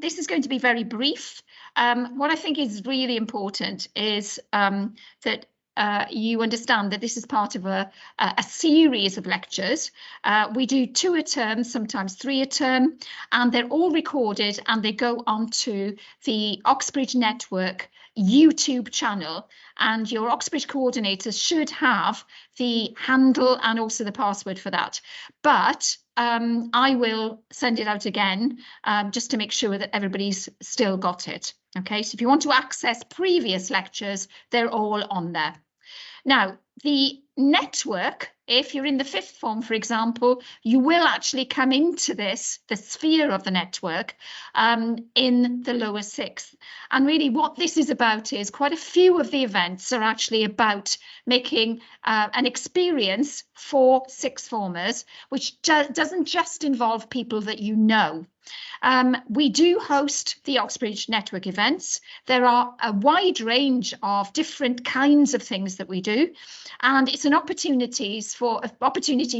This is going to be very brief. What I think is really important is that you understand that this is part of a series of lectures. We do 2 a term, sometimes 3 a term, and they're all recorded and they go onto the Oxbridge Network YouTube channel, and your Oxbridge coordinators should have the handle and also the password for that. But I will send it out again just to make sure that everybody's still got it. Okay, so if you want to access previous lectures, they're all on there. Now, the network, if you're in the 5th form, for example, you will actually come into this, the sphere of the network, in the lower 6th. And really what this is about is quite a few of the events are actually about making an experience for 6th formers, which doesn't just involve people that you know. We do host the Oxbridge Network events. There are a wide range of different kinds of things that we do, and it's an opportunity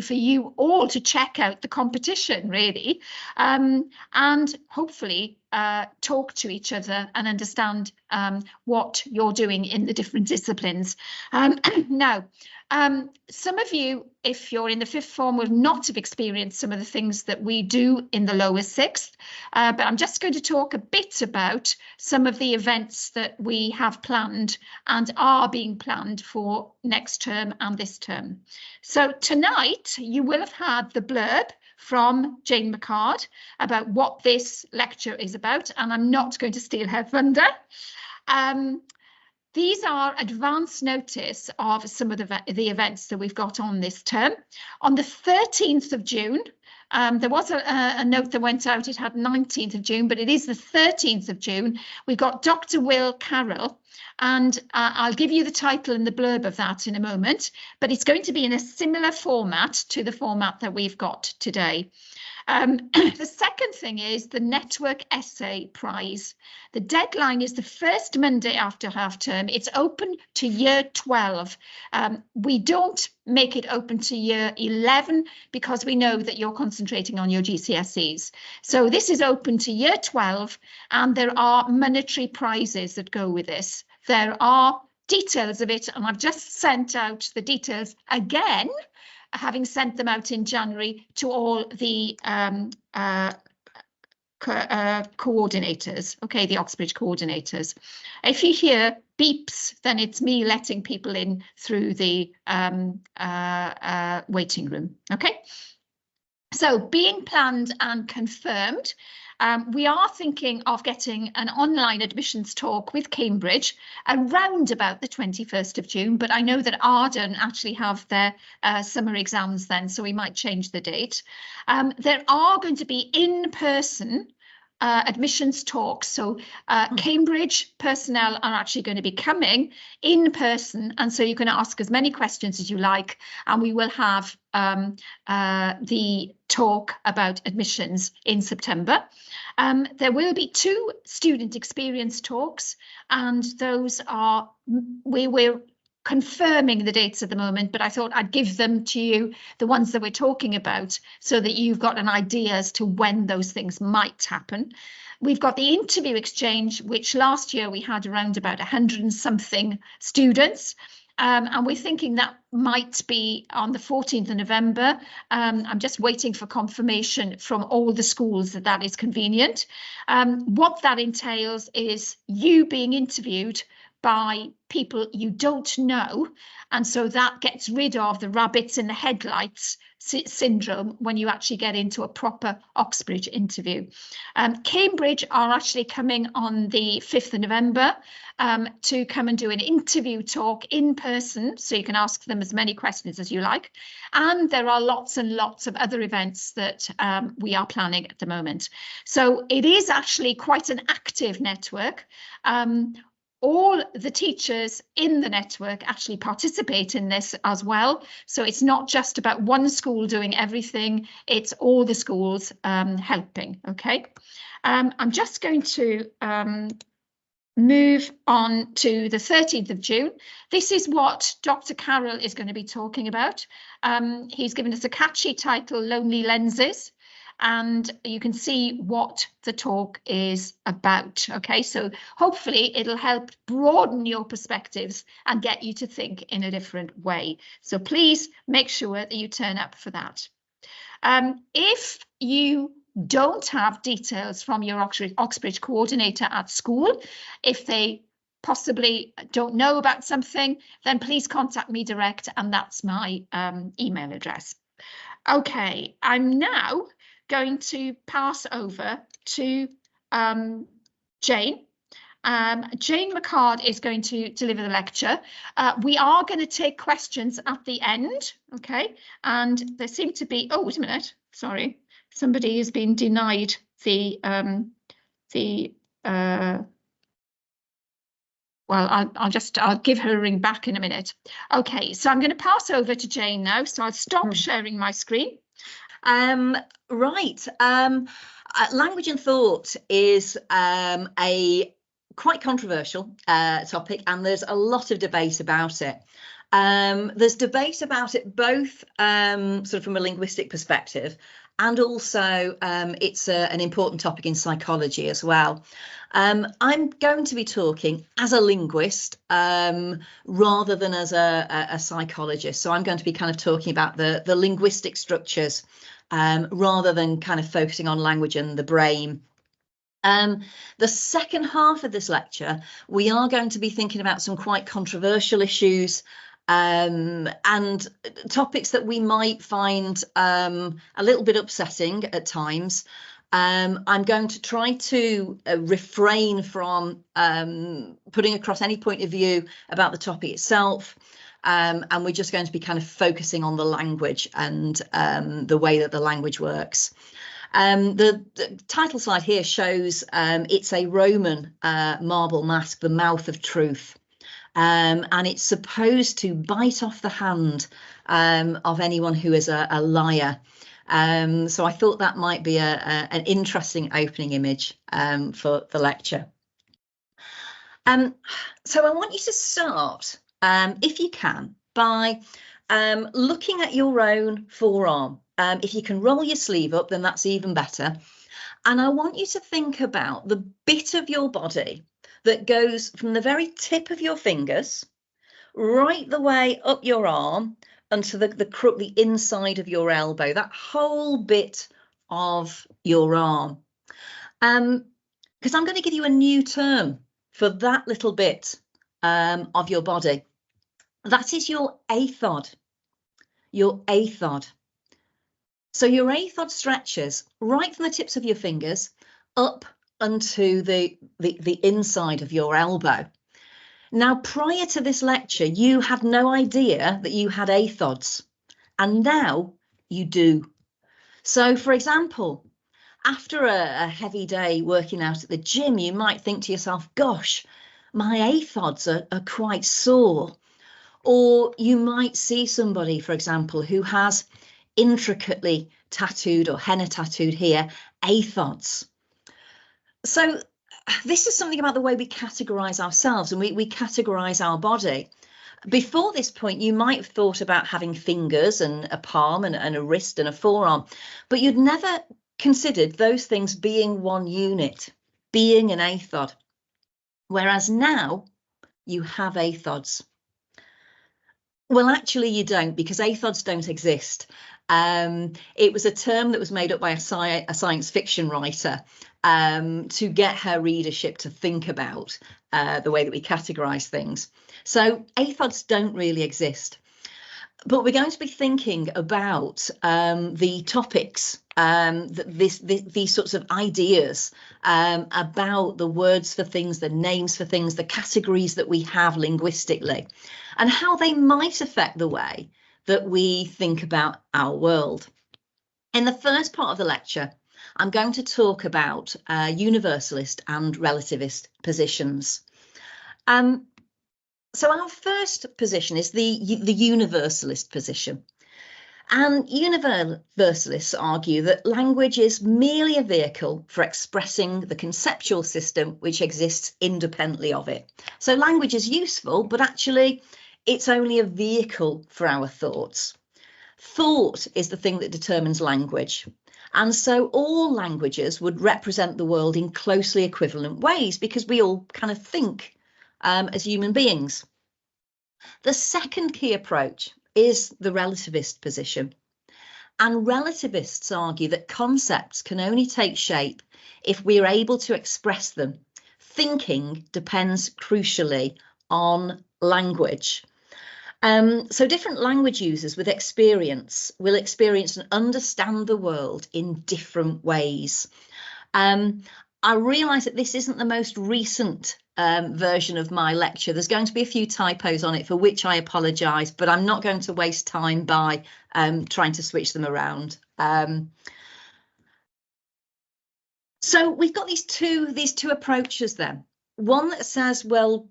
for you all to check out the competition, really, and hopefully talk to each other and understand what you're doing in the different disciplines. Now, some of you, if you're in the 5th form, will not have experienced some of the things that we do in the lower 6th, but I'm just going to talk a bit about some of the events that we have planned and are being planned for next term and this term. So tonight you will have had the blurb from Jane McCard about what this lecture is about, and I'm not going to steal her thunder. These are advance notice of some of the events that we've got on this term. On the 13th of June, there was a note that went out, it had 19th of June, but it is the 13th of June. We've got Dr. Will Carroll, and I'll give you the title and the blurb of that in a moment, but it's going to be in a similar format to the format that we've got today. The second thing is the Network Essay Prize. The deadline is the first Monday after half term. It's open to year 12. We don't make it open to year 11 because we know that you're concentrating on your GCSEs. So this is open to year 12, and there are monetary prizes that go with this. There are details of it, and I've just sent out the details again, having sent them out in January to all the coordinators, okay, the Oxbridge coordinators. If you hear beeps, then it's me letting people in through the waiting room, okay? So being planned and confirmed, we are thinking of getting an online admissions talk with Cambridge around about the 21st of June, but I know that Arden actually have their summer exams then, so we might change the date. There are going to be in-person admissions talks, so Cambridge personnel are actually going to be coming in person, and so you can ask as many questions as you like, and we will have the talk about admissions in September. There will be 2 student experience talks, and those are, we're confirming the dates at the moment, but I thought I'd give them to you, the ones that we're talking about, so that you've got an idea as to when those things might happen. We've got the interview exchange, which last year we had around about 100 and something students. And we're thinking that might be on the 14th of November. I'm just waiting for confirmation from all the schools that that is convenient. What that entails is you being interviewed by people you don't know, and so that gets rid of the rabbits in the headlights syndrome when you actually get into a proper Oxbridge interview. Cambridge are actually coming on the 5th of November to come and do an interview talk in person, so you can ask them as many questions as you like. And there are lots and lots of other events that we are planning at the moment. So it is actually quite an active network. All the teachers in the network actually participate in this as well. So it's not just about one school doing everything, it's all the schools helping, okay? I'm just going to move on to the 13th of June. This is what Dr. Carroll is going to be talking about. He's given us a catchy title, Lonely Lenses. and you can see what the talk is about. Okay, so hopefully it'll help broaden your perspectives and get you to think in a different way. So please make sure that you turn up for that. If you don't have details from your Oxbridge coordinator at school, if they possibly don't know about something, then please contact me direct, and that's my email address. Okay, I'm now going to pass over to Jane. Jane McCard is going to deliver the lecture. We are going to take questions at the end, okay? And there seem to be, oh, wait a minute, sorry. Somebody has been denied well, I'll give her a ring back in a minute. Okay, so I'm going to pass over to Jane now. So I'll stop sharing my screen. Right. Language and thought is a quite controversial topic, and there's a lot of debate about it. There's debate about it both sort of from a linguistic perspective, and also it's an important topic in psychology as well. I'm going to be talking as a linguist rather than as a psychologist. So I'm going to be kind of talking about the linguistic structures rather than kind of focusing on language and the brain. The second half of this lecture, we are going to be thinking about some quite controversial issues and topics that we might find a little bit upsetting at times. I'm going to try to refrain from putting across any point of view about the topic itself. And we're just going to be kind of focusing on the language and the way that the language works. The title slide here shows it's a Roman marble mask, the mouth of truth. And it's supposed to bite off the hand of anyone who is a liar. So I thought that might be an interesting opening image for the lecture. So I want you to start, if you can, by looking at your own forearm. If you can roll your sleeve up, then that's even better. And I want you to think about the bit of your body that goes from the very tip of your fingers right the way up your arm onto the inside of your elbow, that whole bit of your arm. Because I'm going to give you a new term for that little bit of your body. That is your athod. Your athod. So your athod stretches right from the tips of your fingers up onto the inside of your elbow. Now, prior to this lecture, you had no idea that you had athods, and now you do. So, for example, after a heavy day working out at the gym, you might think to yourself, gosh, my athods are quite sore. Or you might see somebody, for example, who has intricately tattooed or henna tattooed here, athods. So this is something about the way we categorize ourselves, and we categorize our body. Before this point, you might have thought about having fingers and a palm and a wrist and a forearm, but you'd never considered those things being one unit, being an athod. Whereas now you have athods. Well, actually, you don't, because athods don't exist. It was a term that was made up by a science fiction writer to get her readership to think about the way that we categorize things. So athods don't really exist. But we're going to be thinking about the topics, these sorts of ideas about the words for things, the names for things, the categories that we have linguistically, and how they might affect the way that we think about our world. In the first part of the lecture, I'm going to talk about universalist and relativist positions. So our first position is the universalist position. And universalists argue that language is merely a vehicle for expressing the conceptual system which exists independently of it. So language is useful, but actually it's only a vehicle for our thoughts. Thought is the thing that determines language. And so all languages would represent the world in closely equivalent ways because we all kind of think as human beings. The second key approach is the relativist position. And relativists argue that concepts can only take shape if we are able to express them. Thinking depends crucially on language. So different language users with experience will experience and understand the world in different ways. I realise that this isn't the most recent version of my lecture. There's going to be a few typos on it, for which I apologise, but I'm not going to waste time by trying to switch them around. So we've got these two approaches then. One that says, well,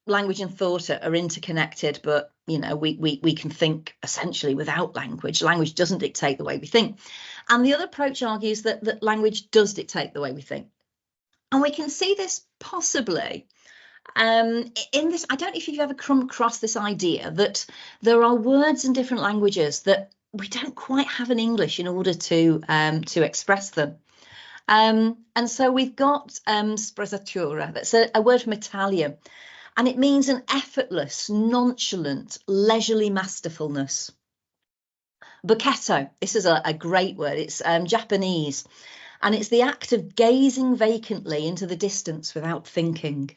language and thought are interconnected, but you know, we can think essentially without language. Language doesn't dictate the way we think. And the other approach argues that language does dictate the way we think. And we can see this possibly in this. I don't know if you've ever come across this idea that there are words in different languages that we don't quite have in English in order to express them. And so we've got sprezzatura. That's a word from Italian, and it means an effortless, nonchalant, leisurely masterfulness. Bocchetto, this is a great word. It's Japanese, and it's the act of gazing vacantly into the distance without thinking.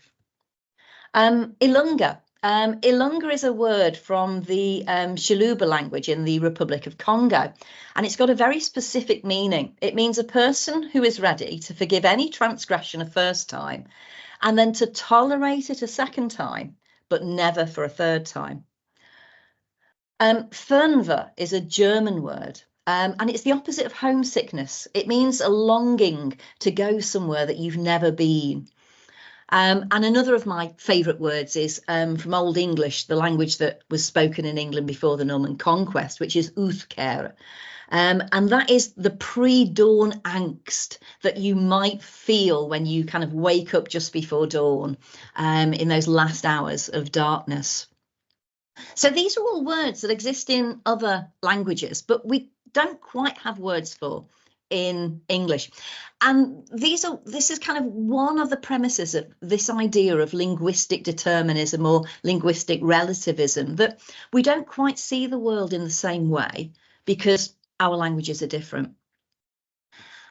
Ilunga. Ilunga is a word from the Shiluba language in the Republic of Congo, and it's got a very specific meaning. It means a person who is ready to forgive any transgression a first time, and then to tolerate it a second time, but never for a third time. Fernweh is a German word, and it's the opposite of homesickness. It means a longing to go somewhere that you've never been. And another of my favourite words is from Old English, the language that was spoken in England before the Norman conquest, which is uthkere. And that is the pre-dawn angst that you might feel when you kind of wake up just before dawn in those last hours of darkness. So these are all words that exist in other languages, but we don't quite have words for in English. And this is kind of one of the premises of this idea of linguistic determinism or linguistic relativism, that we don't quite see the world in the same way because our languages are different.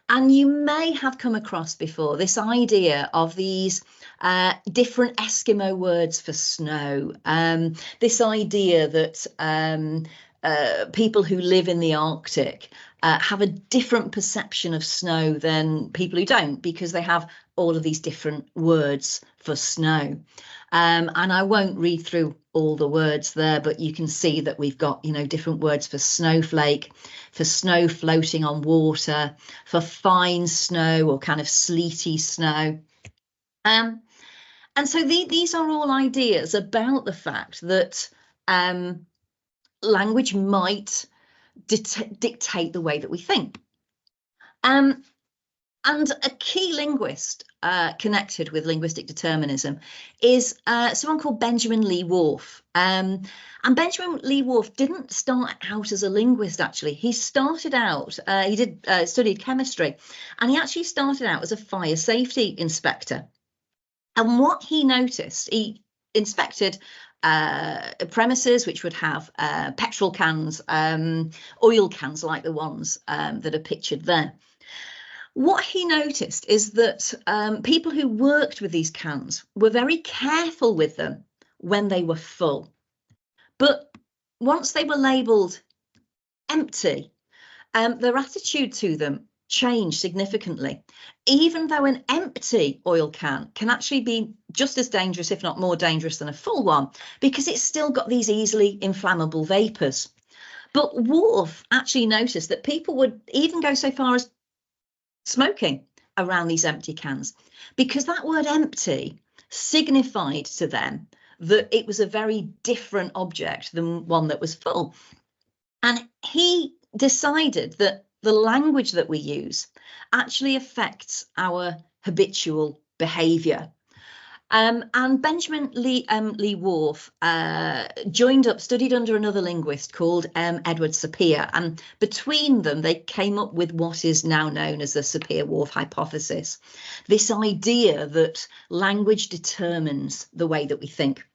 And you may have come across before this idea of these different Eskimo words for snow. This idea that people who live in the Arctic have a different perception of snow than people who don't, because they have all of these different words for snow. And I won't read through all the words there, but you can see that we've got, you know, different words for snowflake, for snow floating on water, for fine snow or kind of sleety snow. And so these are all ideas about the fact that language might dictate the way that we think. And a key linguist connected with linguistic determinism is someone called Benjamin Lee Whorf. And Benjamin Lee Whorf didn't start out as a linguist, actually. He started out, he studied chemistry, and he actually started out as a fire safety inspector. And what he noticed, he inspected premises which would have petrol cans, oil cans like the ones that are pictured there. What he noticed is that people who worked with these cans were very careful with them when they were full. But once they were labelled empty, their attitude to them changed significantly, even though an empty oil can can actually be just as dangerous, if not more dangerous, than a full one, because it's still got these easily inflammable vapours. But Whorf actually noticed that people would even go so far as smoking around these empty cans, because that word empty signified to them that it was a very different object than one that was full. And he decided that the language that we use actually affects our habitual behaviour. And Benjamin Lee Whorf studied under another linguist called Edward Sapir, and between them they came up with what is now known as the Sapir-Whorf hypothesis, this idea that language determines the way that we think.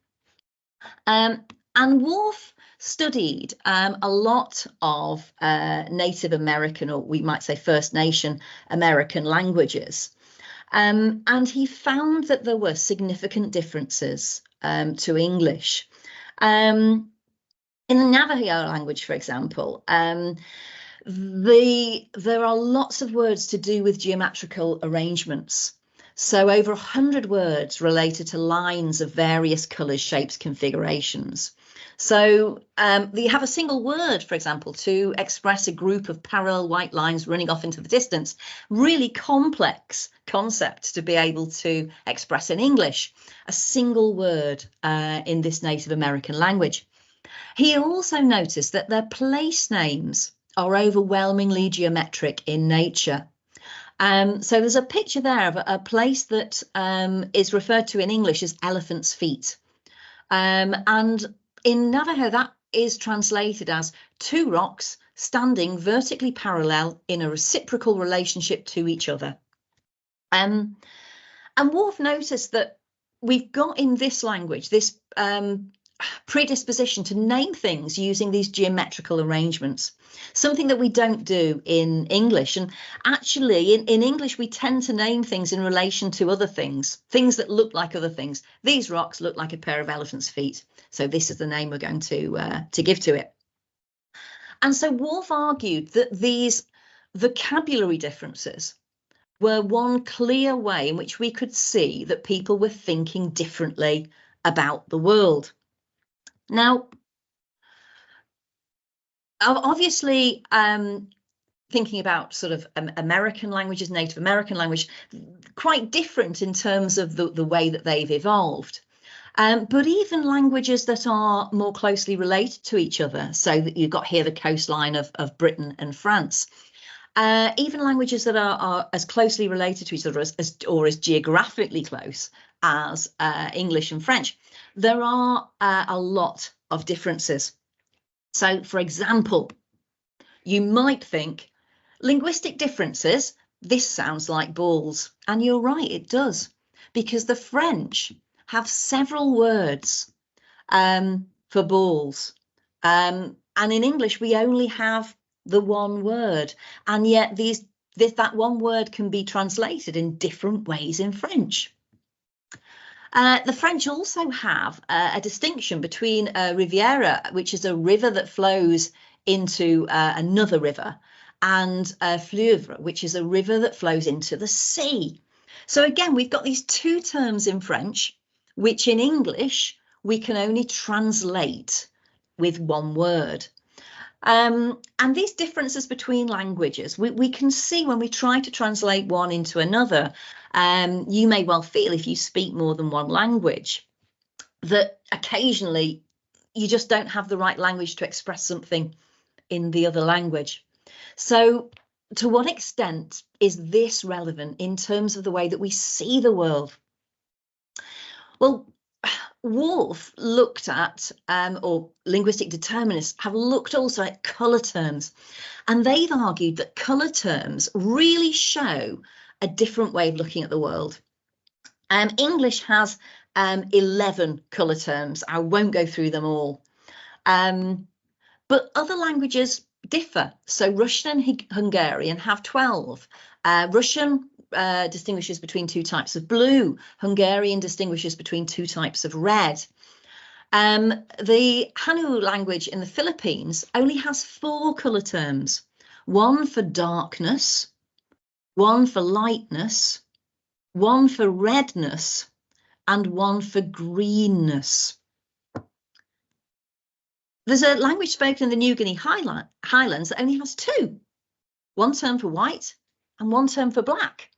And Whorf studied a lot of Native American, or we might say First Nation American languages. And he found that there were significant differences to English. In the Navajo language, for example, there are lots of words to do with geometrical arrangements. So over 100 words related to lines of various colours, shapes, configurations. So you have a single word, for example, to express a group of parallel white lines running off into the distance. Really complex concept to be able to express in English. A single word in this Native American language. He also noticed that their place names are overwhelmingly geometric in nature. So there's a picture there of a place that is referred to in English as Elephant's Feet. And in Navajo, that is translated as two rocks standing vertically parallel in a reciprocal relationship to each other. And Whorf noticed that we've got in this language this predisposition to name things using these geometrical arrangements, something that we don't do in English. And actually in English we tend to name things in relation to other things that look like other things. These rocks look like a pair of elephant's feet, so this is the name we're going to give to it. And so Whorf argued that these vocabulary differences were one clear way in which we could see that people were thinking differently about the world. Now, obviously, thinking about sort of American languages, Native American language, quite different in terms of the way that they've evolved. But even languages that are more closely related to each other, so that you've got here the coastline of Britain and France, even languages that are as closely related to each other or as geographically close as English and French, there are a lot of differences. So, for example, you might think linguistic differences, this sounds like balls. And you're right, it does, because the French have several words for balls. And in English, we only have the one word. And yet that one word can be translated in different ways in French. The French also have a distinction between a riviera, which is a river that flows into another river, and a fleuve, which is a river that flows into the sea. So again, we've got these two terms in French, which in English we can only translate with one word. And these differences between languages, we can see when we try to translate one into another. You may well feel, if you speak more than one language, that occasionally you just don't have the right language to express something in the other language. So to what extent is this relevant in terms of the way that we see the world? Well, Whorf looked at, or linguistic determinists have looked also at colour terms, and they've argued that colour terms really show a different way of looking at the world. English has 11 colour terms. I won't go through them all. But other languages differ. So Russian and Hungarian have 12. Russian distinguishes between two types of blue. Hungarian distinguishes between two types of red. The Hanu language in the Philippines only has 4 colour terms. One for darkness, one for lightness, one for redness, and one for greenness. There's a language spoken in the New Guinea Highlands that only has 2. One term for white and one term for black.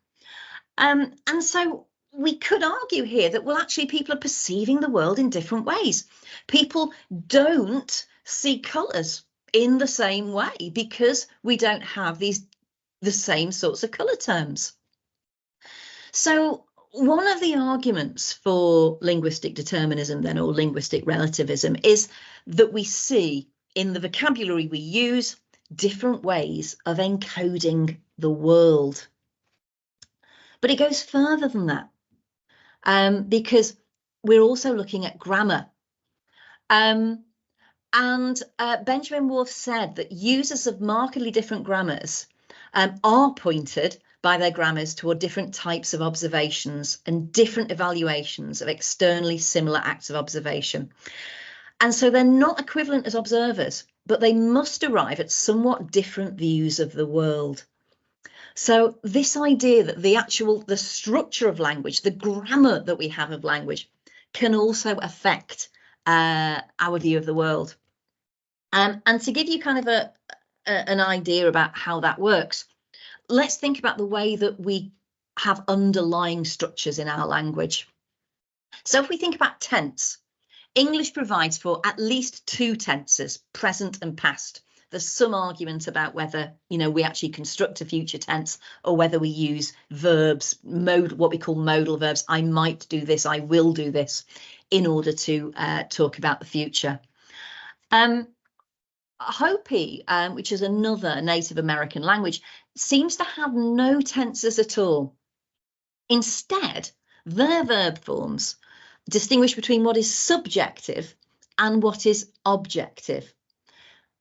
And so we could argue here that, well, actually people are perceiving the world in different ways. People don't see colours in the same way because we don't have the same sorts of colour terms. So one of the arguments for linguistic determinism then, or linguistic relativism, is that we see in the vocabulary we use different ways of encoding the world. But it goes further than that, because we're also looking at grammar. And Benjamin Wolfe said that users of markedly different grammars are pointed by their grammars toward different types of observations and different evaluations of externally similar acts of observation. And so they're not equivalent as observers, but they must arrive at somewhat different views of the world. So this idea that the structure of language, the grammar that we have of language, can also affect our view of the world. And to give you kind of an idea about how that works, let's think about the way that we have underlying structures in our language. So if we think about tense, English provides for at least two tenses, present and past. There's some argument about whether, we actually construct a future tense or whether we use verbs, what we call modal verbs. I might do this, I will do this, in order to talk about the future. Hopi, which is another Native American language, seems to have no tenses at all. Instead, their verb forms distinguish between what is subjective and what is objective.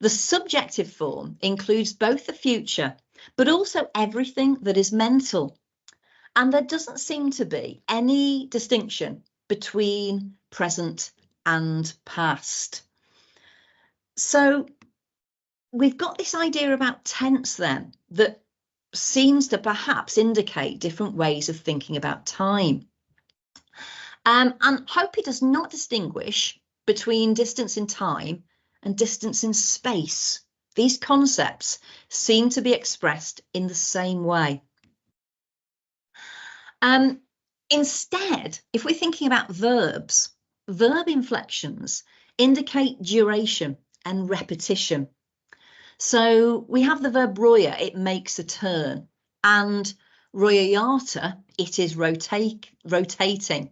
The subjective form includes both the future, but also everything that is mental. And there doesn't seem to be any distinction between present and past. So we've got this idea about tense then that seems to perhaps indicate different ways of thinking about time. And Hopi does not distinguish between distance in time and distance in space. These concepts seem to be expressed in the same way. Instead, if we're thinking about verbs, verb inflections indicate duration and repetition. So we have the verb roya, it makes a turn, and royayata, it is rotating.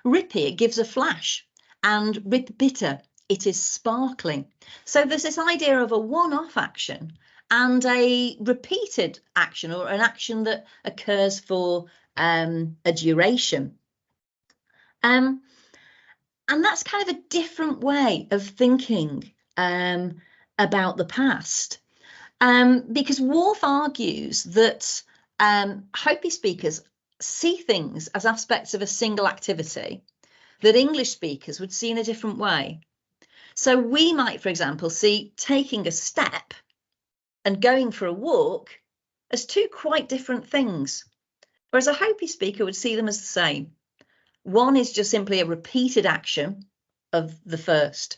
Rippy, it gives a flash, and ripbita, it is sparkling. So there's this idea of a one-off action and a repeated action, or an action that occurs for a duration. And that's kind of a different way of thinking about the past, because Wolfe argues that Hopi speakers see things as aspects of a single activity that English speakers would see in a different way. So we might, for example, see taking a step and going for a walk as two quite different things, whereas a Hopi speaker would see them as the same. One is just simply a repeated action of the first.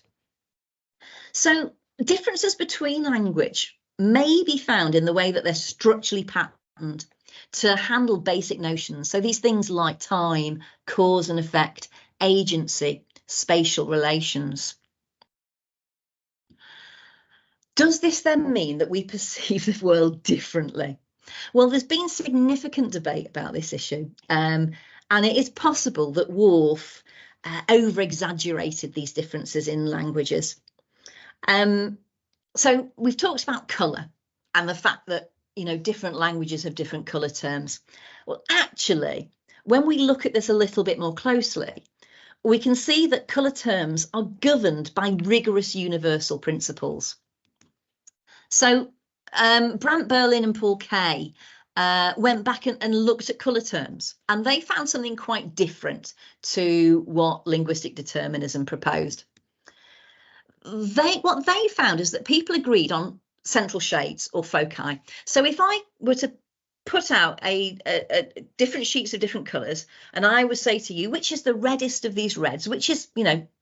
So differences between language may be found in the way that they're structurally patterned to handle basic notions. So these things like time, cause and effect, agency, spatial relations. Does this then mean that we perceive the world differently? Well, there's been significant debate about this issue, and it is possible that Wolfe over-exaggerated these differences in languages. So we've talked about colour and the fact that, different languages have different colour terms. Well, actually, when we look at this a little bit more closely, we can see that colour terms are governed by rigorous universal principles. So Brant Berlin and Paul Kay went back and looked at colour terms, and they found something quite different to what linguistic determinism proposed. What they found is that people agreed on central shades or foci. So if I were to put out different sheets of different colours, and I would say to you, which is the reddest of these reds, which is,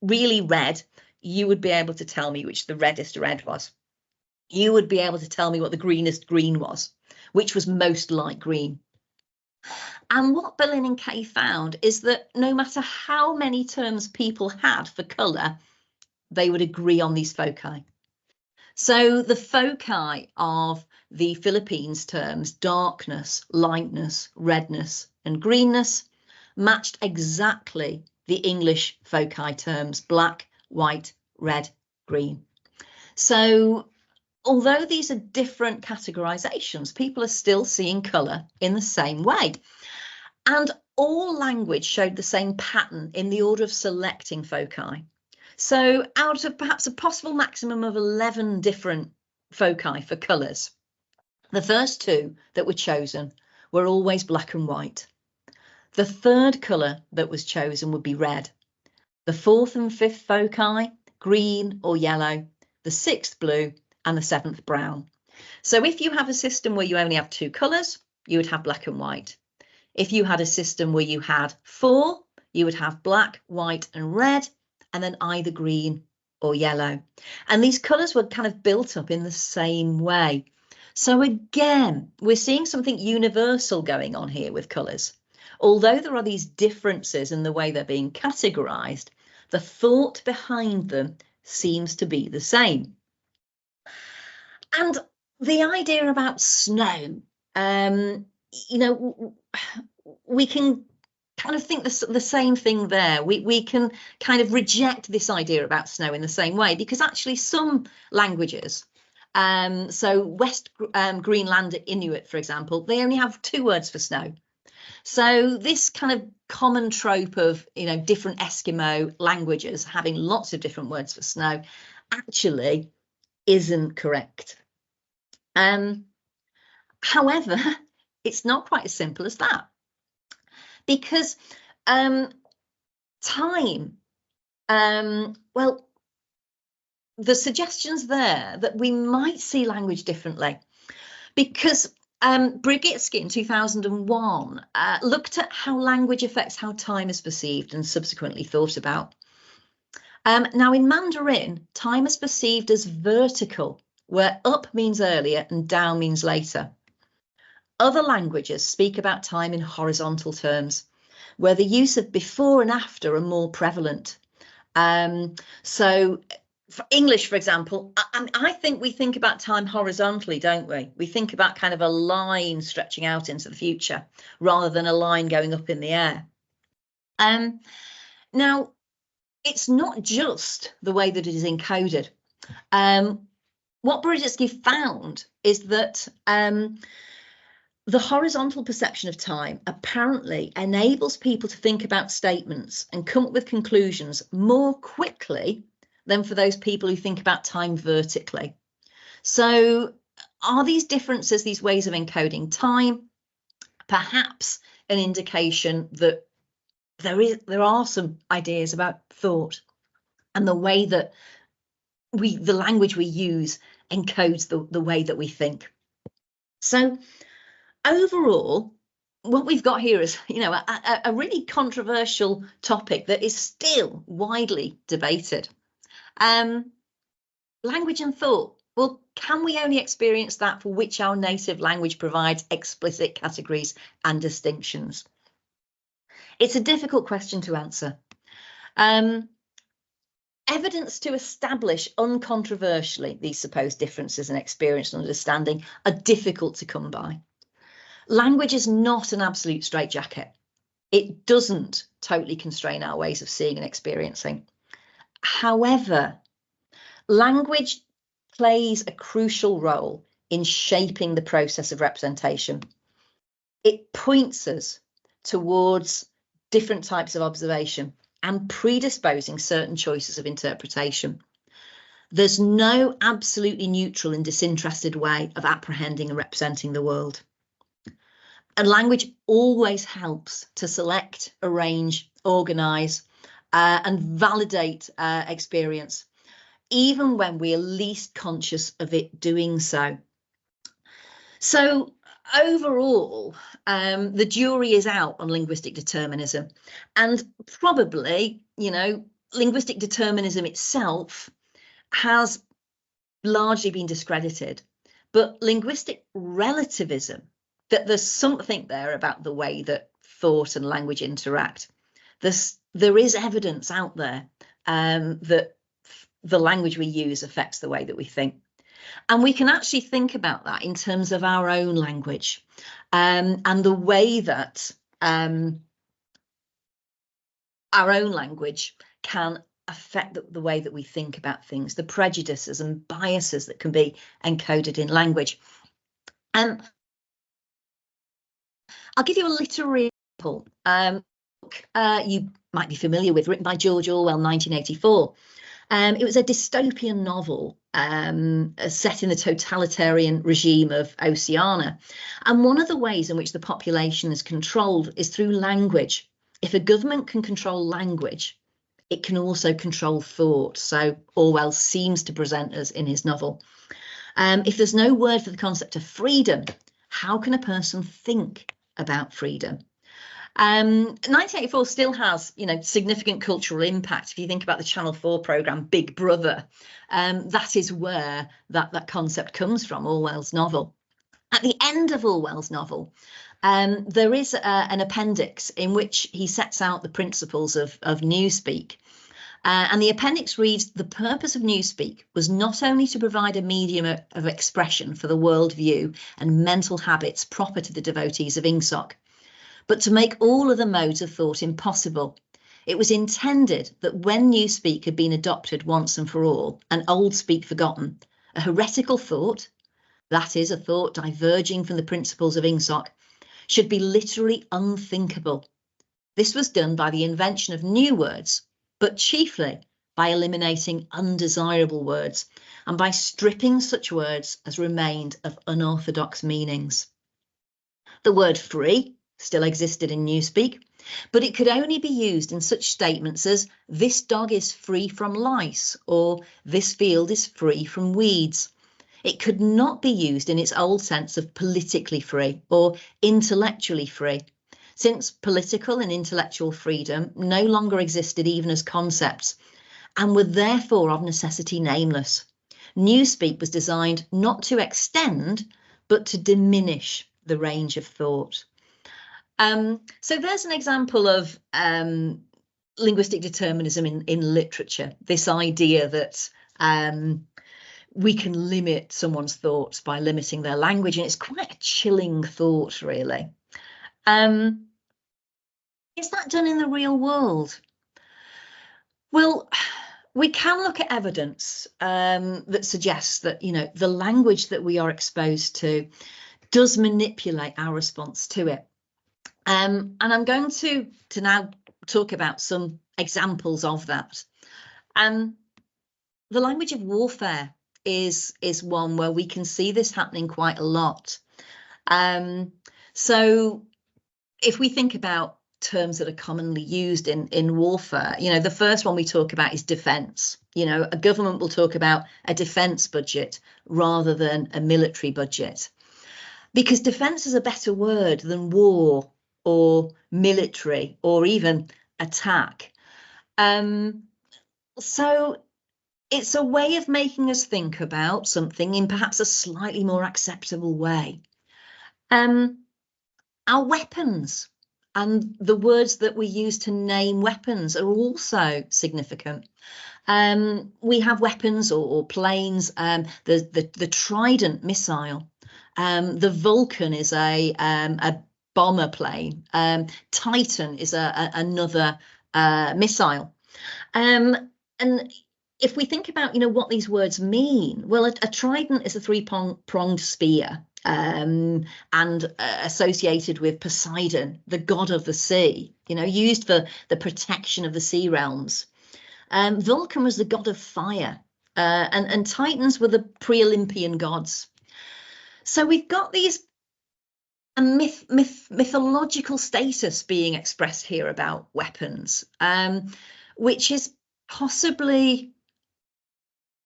really red, you would be able to tell me which the reddest red was. You would be able to tell me what the greenest green was, which was most light green. And what Berlin and Kay found is that no matter how many terms people had for colour, they would agree on these foci. So the foci of the Philippines terms darkness, lightness, redness and greenness matched exactly the English foci terms, black, white, red, green. So although these are different categorizations, people are still seeing colour in the same way. And all language showed the same pattern in the order of selecting foci. So out of perhaps a possible maximum of 11 different foci for colours, the first two that were chosen were always black and white. The third colour that was chosen would be red. The fourth and fifth foci, green or yellow. The sixth, blue, and the seventh, brown. So if you have a system where you only have two colours, you would have black and white. If you had a system where you had four, you would have black, white, and red, and then either green or yellow. And these colours were kind of built up in the same way. So again, we're seeing something universal going on here with colours. Although there are these differences in the way they're being categorised, the thought behind them seems to be the same. And the idea about snow, you know, we can kind of think the same thing there. We can kind of reject this idea about snow in the same way, because actually some languages, so West Greenland Inuit, for example, they only have two words for snow. So this kind of common trope of, you know, different Eskimo languages having lots of different words for snow actually isn't correct. However, it's not quite as simple as that, because time, well, the suggestions there that we might see language differently, because Brigitsky in 2001 looked at how language affects how time is perceived and subsequently thought about. Now in Mandarin, time is perceived as vertical, where up means earlier and down means later. Other languages speak about time in horizontal terms, where the use of before and after are more prevalent. So for English, for example, I think we think about time horizontally, don't we? We think about kind of a line stretching out into the future rather than a line going up in the air. Now, it's not just the way that it is encoded. What Brzezinski found is that the horizontal perception of time apparently enables people to think about statements and come up with conclusions more quickly than for those people who think about time vertically. So are these differences, these ways of encoding time, perhaps an indication that there are some ideas about thought and the way that the language we use encodes the way that we think? So overall, what we've got here is, you know, a really controversial topic that is still widely debated. Language and thought. Well, can we only experience that for which our native language provides explicit categories and distinctions? It's a difficult question to answer. Evidence to establish uncontroversially these supposed differences in experience and understanding are difficult to come by. Language is not an absolute straitjacket. It doesn't totally constrain our ways of seeing and experiencing. However, language plays a crucial role in shaping the process of representation. It points us towards different types of observation and predisposing certain choices of interpretation. There's no absolutely neutral and disinterested way of apprehending and representing the world. And language always helps to select, arrange, organise, and validate experience, even when we are least conscious of it doing so. So overall, the jury is out on linguistic determinism, and probably, you know, linguistic determinism itself has largely been discredited, but linguistic relativism, that there's something there about the way that thought and language interact. There is evidence out there that the language we use affects the way that we think. And we can actually think about that in terms of our own language and the way that our own language can affect the way that we think about things, the prejudices and biases that can be encoded in language. I'll give you a literary example. You might be familiar with, written by George Orwell, 1984. It was a dystopian novel set in the totalitarian regime of Oceania. And one of the ways in which the population is controlled is through language. If a government can control language, it can also control thought. So Orwell seems to present us in his novel. If there's no word for the concept of freedom, how can a person think about freedom? 1984 still has, significant cultural impact. If you think about the Channel 4 programme Big Brother, that is where that concept comes from, Orwell's novel. At the end of Orwell's novel, there is an appendix in which he sets out the principles of Newspeak. And the appendix reads, the purpose of Newspeak was not only to provide a medium of expression for the worldview and mental habits proper to the devotees of Ingsoc, but to make all other modes of thought impossible. It was intended that when Newspeak had been adopted once and for all, and old speak forgotten, a heretical thought, that is, a thought diverging from the principles of Ingsoc, should be literally unthinkable. This was done by the invention of new words, but chiefly by eliminating undesirable words and by stripping such words as remained of unorthodox meanings. The word free still existed in Newspeak, but it could only be used in such statements as this dog is free from lice or this field is free from weeds. It could not be used in its old sense of politically free or intellectually free, since political and intellectual freedom no longer existed even as concepts and were therefore of necessity nameless. Newspeak was designed not to extend, but to diminish the range of thought. So there's an example of linguistic determinism in literature, this idea that we can limit someone's thoughts by limiting their language, and it's quite a chilling thought, really. Is that done in the real world? Well, we can look at evidence that suggests that, the language that we are exposed to does manipulate our response to it. And I'm going to now talk about some examples of that. The language of warfare is one where we can see this happening quite a lot. So if we think about terms that are commonly used in warfare, the first one we talk about is defence. A government will talk about a defence budget rather than a military budget, because defence is a better word than war or military or even attack. So it's a way of making us think about something in perhaps a slightly more acceptable way. Our weapons and the words that we use to name weapons are also significant. We have weapons or planes, the Trident missile. The Vulcan is a bomber plane. Titan is another missile. And if we think about, what these words mean, well, a trident is a three-pronged spear and associated with Poseidon, the god of the sea, used for the protection of the sea realms. Vulcan was the god of fire, and Titans were the pre-Olympian gods. So we've got these mythological status being expressed here about weapons, which is possibly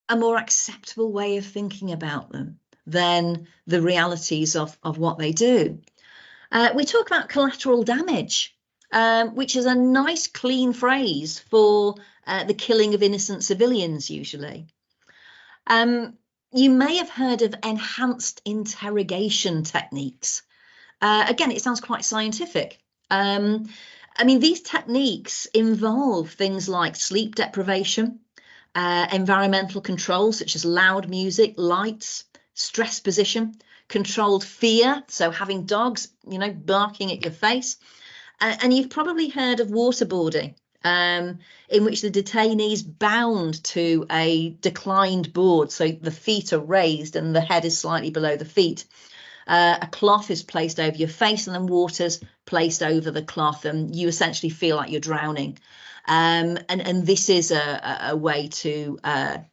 a more acceptable way of thinking about them than the realities of what they do. We talk about collateral damage, which is a nice, clean phrase for the killing of innocent civilians, usually. You may have heard of enhanced interrogation techniques. Again, it sounds quite scientific. These techniques involve things like sleep deprivation, environmental control, such as loud music, lights, stress position, controlled fear, so having dogs, barking at your face. And you've probably heard of waterboarding, in which the detainee is bound to a declined board, so the feet are raised and the head is slightly below the feet. A cloth is placed over your face and then water's placed over the cloth, and you essentially feel like you're drowning. And this is a way to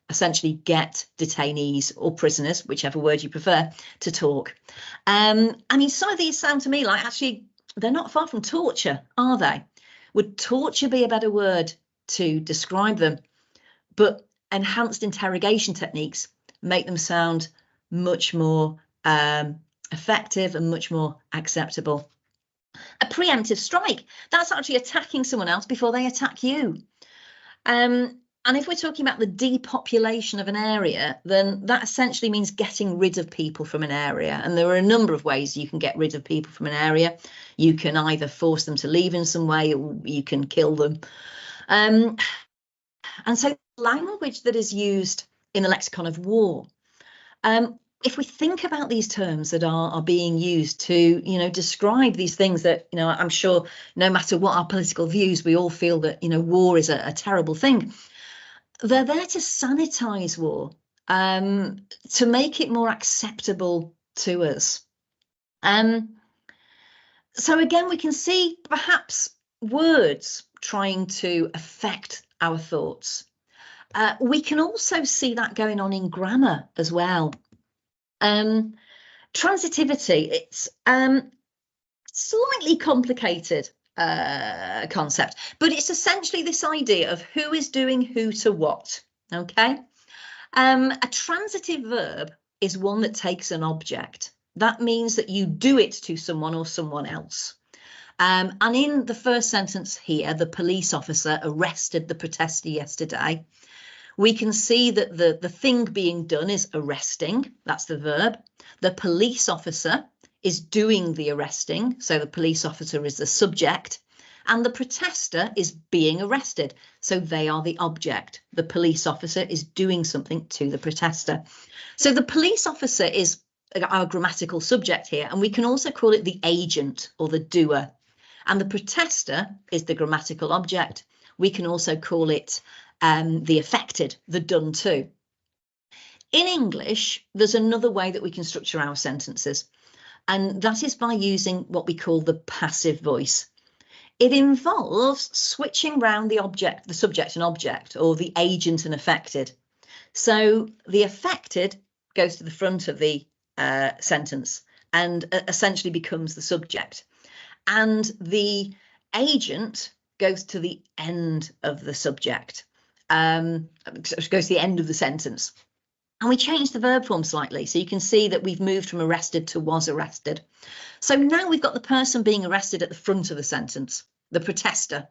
essentially get detainees or prisoners, whichever word you prefer, to talk. I mean, some of these sound to me like actually they're not far from torture, are they? Would torture be a better word to describe them? But enhanced interrogation techniques make them sound much more effective and much more acceptable. A preemptive strike, that's actually attacking someone else before they attack you. And if we're talking about the depopulation of an area, then that essentially means getting rid of people from an area. And there are a number of ways you can get rid of people from an area. You can either force them to leave in some way, or you can kill them. And so language that is used in the lexicon of war, if we think about these terms that are being used to, you know, describe these things that, you know, I'm sure no matter what our political views, we all feel that, you know, war is a terrible thing. They're there to sanitize war, to make it more acceptable to us. So again, we can see perhaps words trying to affect our thoughts. We can also see that going on in grammar as well. Transitivity, it's slightly complicated concept, but it's essentially this idea of who is doing who to what. Okay, a transitive verb is one that takes an object. That means that you do it to someone or someone else. And in the first sentence here, the police officer arrested the protester yesterday. We can see that the thing being done is arresting. That's the verb. The police officer is doing the arresting. So the police officer is the subject. And the protester is being arrested. So they are the object. The police officer is doing something to the protester. So the police officer is our grammatical subject here. And we can also call it the agent or the doer. And the protester is the grammatical object. We can also call it the affected, the done to. In English, there's another way that we can structure our sentences, and that is by using what we call the passive voice. It involves switching round the object, the subject and object, or the agent and affected. So the affected goes to the front of the sentence and essentially becomes the subject, and the agent goes to the end of the subject. Goes to the end of the sentence, and we change the verb form slightly, so you can see that we've moved from arrested to was arrested. So now we've got the person being arrested at the front of the sentence, the protester.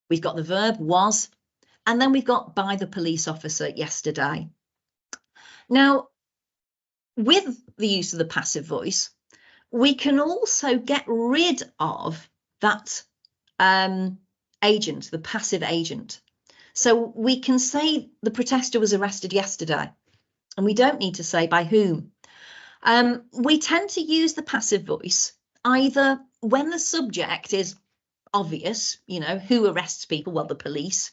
We've got the verb was, and then we've got by the police officer yesterday. Now, with the use of the passive voice, we can also get rid of that agent, the passive agent. So we can say the protester was arrested yesterday, and we don't need to say by whom. We tend to use the passive voice either when the subject is obvious, you know, who arrests people? Well, the police.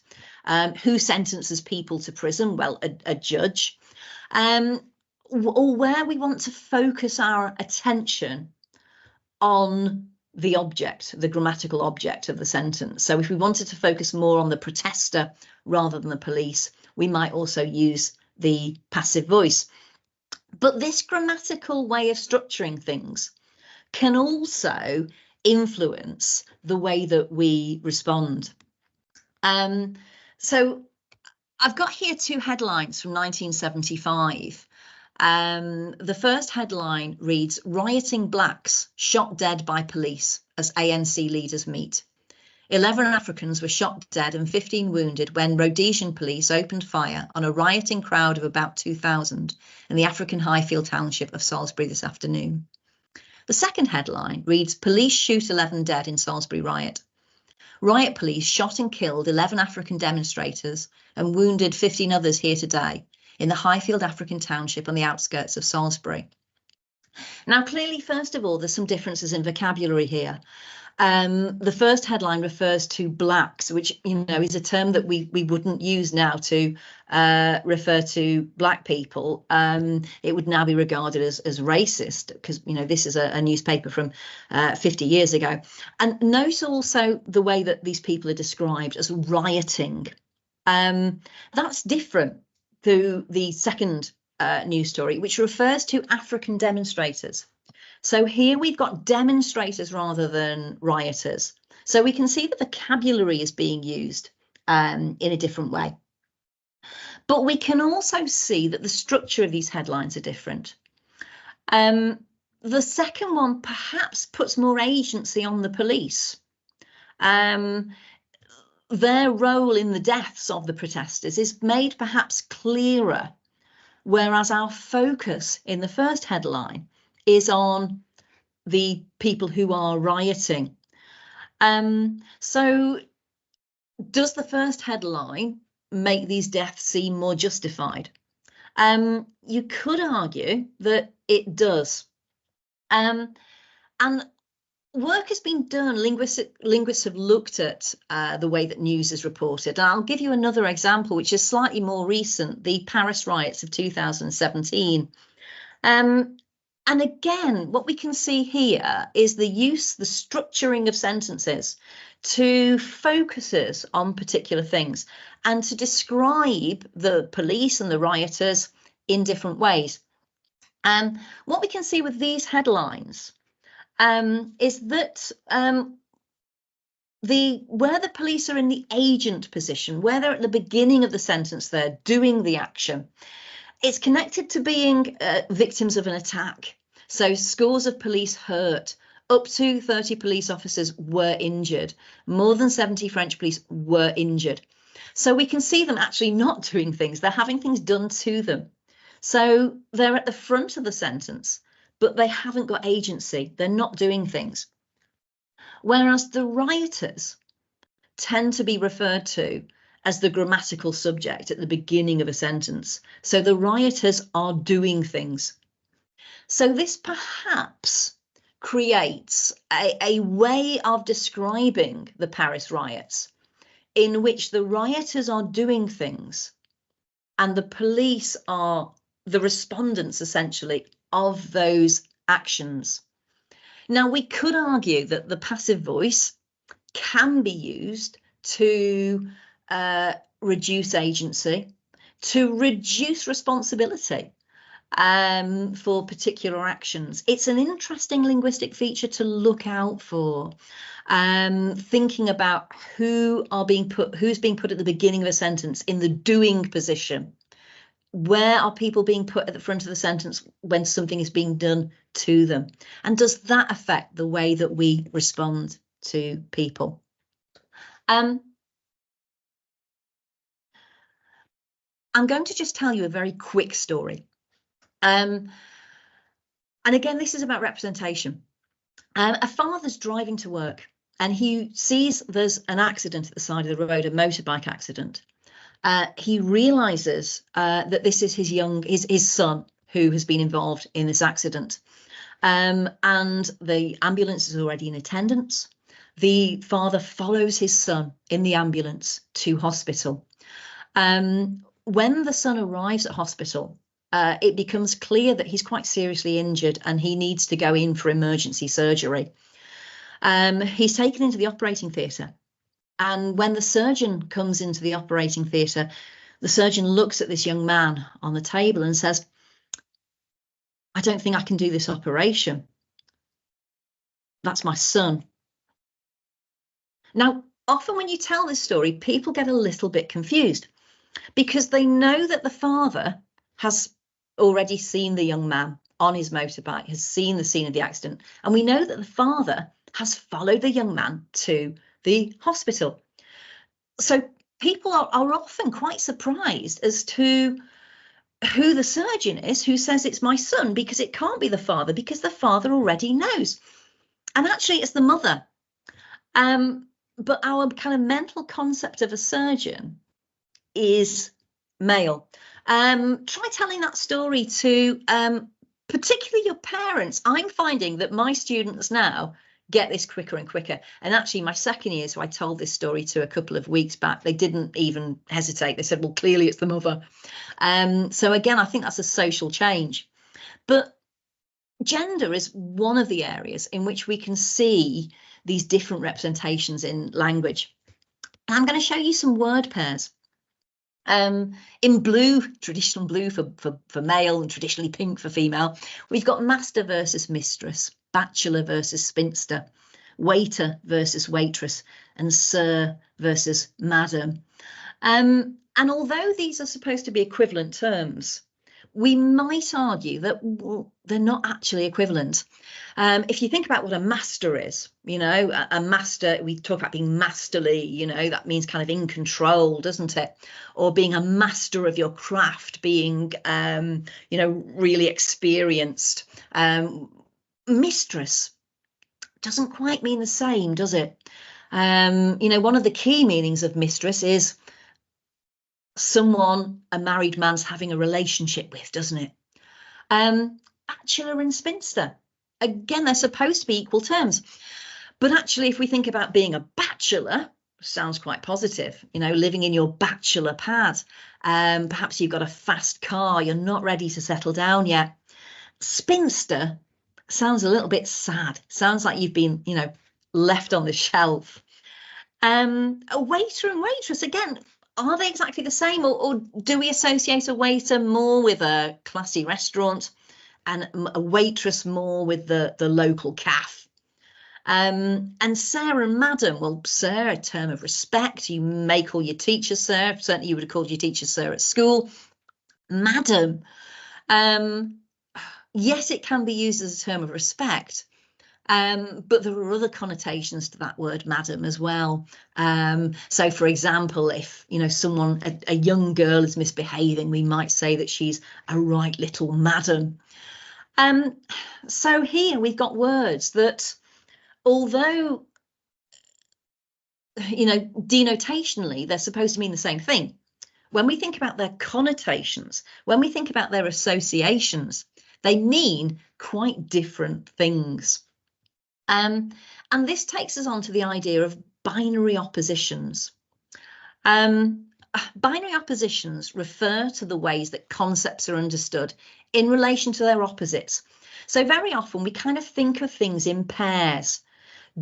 Who sentences people to prison? Well, a judge. Or where we want to focus our attention on the object, the grammatical object of the sentence. So if we wanted to focus more on the protester rather than the police, we might also use the passive voice. But this grammatical way of structuring things can also influence the way that we respond. So I've got here two headlines from 1975. The first headline reads, "Rioting blacks shot dead by police as ANC leaders meet." 11 Africans were shot dead and 15 wounded when Rhodesian police opened fire on a rioting crowd of about 2,000 in the African Highfield township of Salisbury this afternoon. The second headline reads, "Police shoot 11 dead in Salisbury riot." Riot police shot and killed 11 African demonstrators and wounded 15 others here today in the Highfield African township on the outskirts of Salisbury. Now, clearly, first of all, there's some differences in vocabulary here. The first headline refers to blacks, which, you know, is a term that we wouldn't use now to refer to black people. It would now be regarded as racist, because, you know, this is a newspaper from 50 years ago. And note also the way that these people are described as rioting. That's different to the second news story, which refers to African demonstrators. So here we've got demonstrators rather than rioters. So we can see the vocabulary is being used in a different way. But we can also see that the structure of these headlines are different. The second one perhaps puts more agency on the police. Their role in the deaths of the protesters is made perhaps clearer, whereas our focus in the first headline is on the people who are rioting. So does the first headline make these deaths seem more justified? You could argue that it does. And work has been done. Linguists have looked at the way that news is reported. And I'll give you another example, which is slightly more recent, the Paris riots of 2017. And again, what we can see here is the structuring of sentences to focuses on particular things and to describe the police and the rioters in different ways. What we can see with these headlines is that where the police are in the agent position, where they're at the beginning of the sentence, they're doing the action, it's connected to being victims of an attack. So scores of police hurt, up to 30 police officers were injured, more than 70 French police were injured. So we can see them actually not doing things, they're having things done to them. So they're at the front of the sentence, but they haven't got agency, they're not doing things. Whereas the rioters tend to be referred to as the grammatical subject at the beginning of a sentence. So the rioters are doing things. So this perhaps creates a way of describing the Paris riots in which the rioters are doing things and the police are the respondents, essentially, of those actions. Now, we could argue that the passive voice can be used to reduce agency, to reduce responsibility for particular actions. It's an interesting linguistic feature to look out for, thinking about who's being put at the beginning of a sentence in the doing position. Where are people being put at the front of the sentence when something is being done to them? And does that affect the way that we respond to people? I'm going to just tell you a very quick story. And again, this is about representation. A father's driving to work and he sees there's an accident at the side of the road, a motorbike accident. He realizes that this is his son who has been involved in this accident. And the ambulance is already in attendance. The father follows his son in the ambulance to hospital. When the son arrives at hospital, it becomes clear that he's quite seriously injured and he needs to go in for emergency surgery. He's taken into the operating theatre. And when the surgeon comes into the operating theatre, the surgeon looks at this young man on the table and says, "I don't think I can do this operation. That's my son." Now, often when you tell this story, people get a little bit confused because they know that the father has already seen the young man on his motorbike, has seen the scene of the accident. And we know that the father has followed the young man to the hospital. So people are often quite surprised as to who the surgeon is who says it's my son, because it can't be the father, because the father already knows. And actually it's the mother. But our kind of mental concept of a surgeon is male. Try telling that story to particularly your parents. I'm finding that my students now get this quicker and quicker. And actually my second year, so I told this story to a couple of weeks back, they didn't even hesitate. They said, well, clearly it's the mother. So again, I think that's a social change. But gender is one of the areas in which we can see these different representations in language. And I'm going to show you some word pairs. In blue, traditional blue for male and traditionally pink for female, we've got master versus mistress, bachelor versus spinster, waiter versus waitress, and sir versus madam. And although these are supposed to be equivalent terms, we might argue that they're not actually equivalent. If you think about what a master is, you know, a master, we talk about being masterly, you know, that means kind of in control, doesn't it? Or being a master of your craft, being, you know, really experienced. Mistress doesn't quite mean the same, does it? You know, one of the key meanings of mistress is someone a married man's having a relationship with, doesn't it? Bachelor and spinster, again, they're supposed to be equal terms, but actually if we think about being a bachelor, sounds quite positive, you know, living in your bachelor pad. Perhaps you've got a fast car, you're not ready to settle down yet. Spinster sounds a little bit sad, sounds like you've been, you know, left on the shelf. A waiter and waitress, again, are they exactly the same, or do we associate a waiter more with a classy restaurant and a waitress more with the local cafe? And sir and madam, well, sir, a term of respect. You may call your teacher sir. Certainly you would have called your teacher sir at school. Madam, yes, it can be used as a term of respect. But there are other connotations to that word madam as well. So for example, if, you know, someone, a young girl is misbehaving, we might say that she's a right little madam. So here we've got words that, although, you know, denotationally, they're supposed to mean the same thing. When we think about their connotations, when we think about their associations, they mean quite different things. And this takes us on to the idea of binary oppositions. Binary oppositions refer to the ways that concepts are understood in relation to their opposites. So very often we kind of think of things in pairs.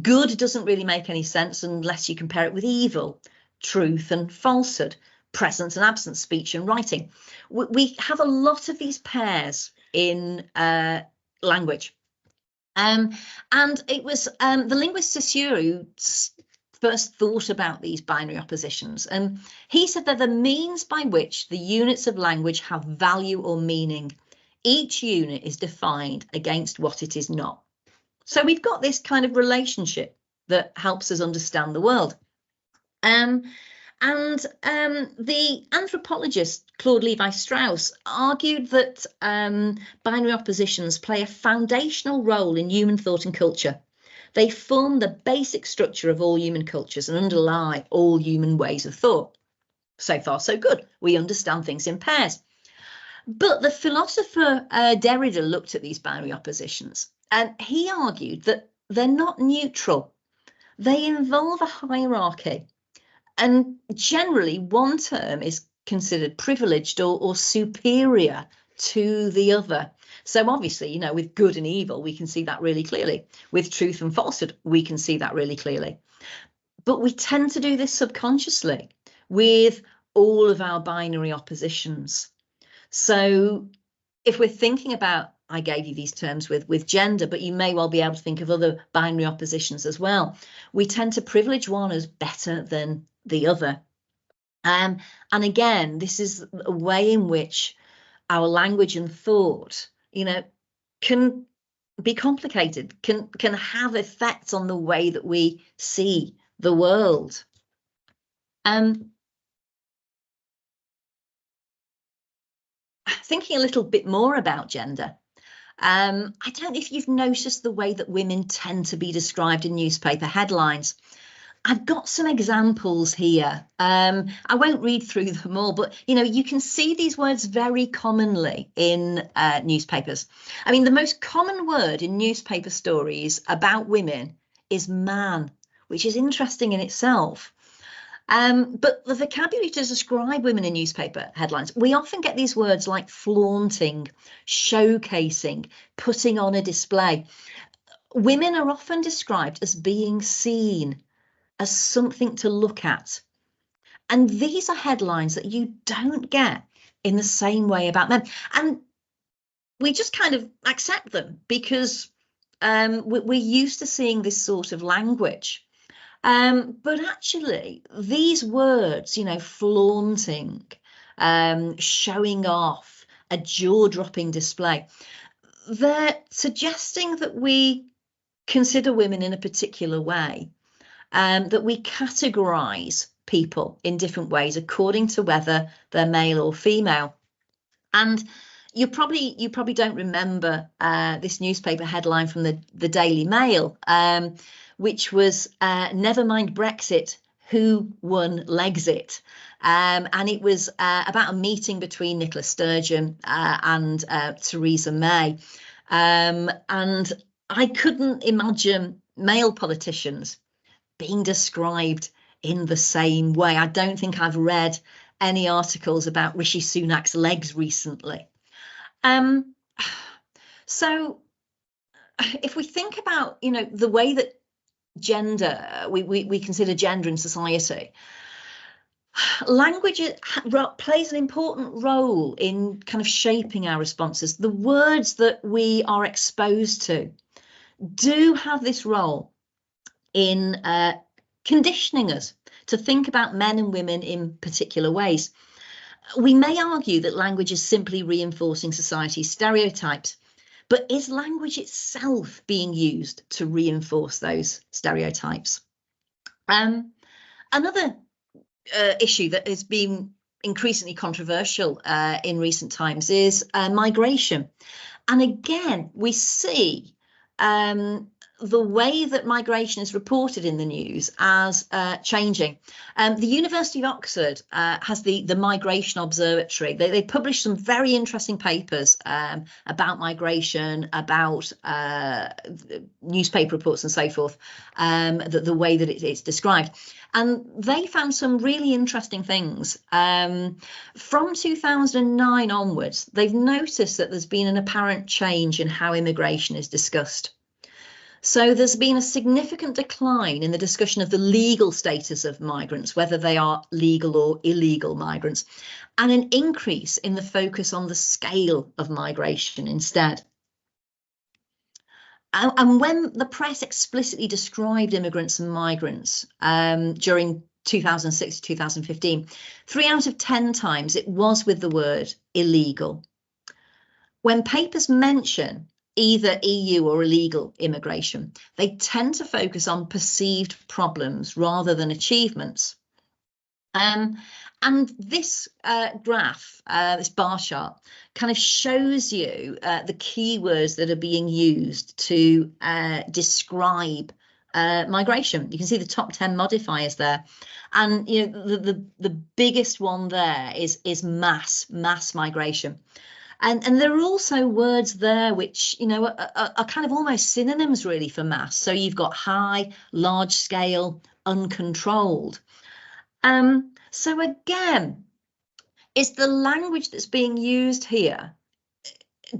Good doesn't really make any sense unless you compare it with evil, truth and falsehood, presence and absence, speech and writing. We have a lot of these pairs in language. And it was the linguist Saussure who first thought about these binary oppositions. And he said they're the means by which the units of language have value or meaning. Each unit is defined against what it is not. So we've got this kind of relationship that helps us understand the world. The anthropologist Claude Levi-Strauss argued that binary oppositions play a foundational role in human thought and culture. They form the basic structure of all human cultures and underlie all human ways of thought. So far, so good. We understand things in pairs. But the philosopher Derrida looked at these binary oppositions and he argued that they're not neutral. They involve a hierarchy. And generally, one term is considered privileged or superior to the other. So obviously, you know, with good and evil, we can see that really clearly. With truth and falsehood, we can see that really clearly. But we tend to do this subconsciously with all of our binary oppositions. So if we're thinking about, I gave you these terms with gender, but you may well be able to think of other binary oppositions as well. We tend to privilege one as better than the other. And again, this is a way in which our language and thought, you know, can be complicated, can have effects on the way that we see the world. Thinking a little bit more about gender, I don't know if you've noticed the way that women tend to be described in newspaper headlines. I've got some examples here. I won't read through them all, but you know, you can see these words very commonly in newspapers. I mean, the most common word in newspaper stories about women is man, which is interesting in itself. But the vocabulary to describe women in newspaper headlines, we often get these words like flaunting, showcasing, putting on a display. Women are often described as being seen, as something to look at. And these are headlines that you don't get in the same way about men. And we just kind of accept them because we're used to seeing this sort of language. But actually, these words, flaunting, showing off, a jaw-dropping display, they're suggesting that we consider women in a particular way, that we categorize people in different ways according to whether they're male or female. And you probably don't remember this newspaper headline from the Daily Mail, which was "Never mind Brexit, who won Legsit?" And it was about a meeting between Nicola Sturgeon and Theresa May. And I couldn't imagine male politicians being described in the same way. I don't think I've read any articles about Rishi Sunak's legs recently. So if we think about, the way that gender, we consider gender in society, language plays an important role in kind of shaping our responses. The words that we are exposed to do have this role in conditioning us to think about men and women in particular ways. We may argue that language is simply reinforcing society's stereotypes, but is language itself being used to reinforce those stereotypes? Another issue that has been increasingly controversial in recent times is migration. And again, we see the way that migration is reported in the news as changing. The University of Oxford has the Migration Observatory. They published some very interesting papers about migration, about newspaper reports and so forth, the way that it's described. And they found some really interesting things. From 2009 onwards, they've noticed that there's been an apparent change in how immigration is discussed. So there's been a significant decline in the discussion of the legal status of migrants, whether they are legal or illegal migrants, and an increase in the focus on the scale of migration instead. And when the press explicitly described immigrants and migrants during 2006 to 2015, 3 out of 10 times it was with the word illegal. When papers mention either EU or illegal immigration, they tend to focus on perceived problems rather than achievements. And this graph, this bar chart, kind of shows you the keywords that are being used to describe migration. You can see the top 10 modifiers there. And the biggest one there is mass migration. And there are also words there which, are kind of almost synonyms really for mass. So you've got high, large scale, uncontrolled. So again, is the language that's being used here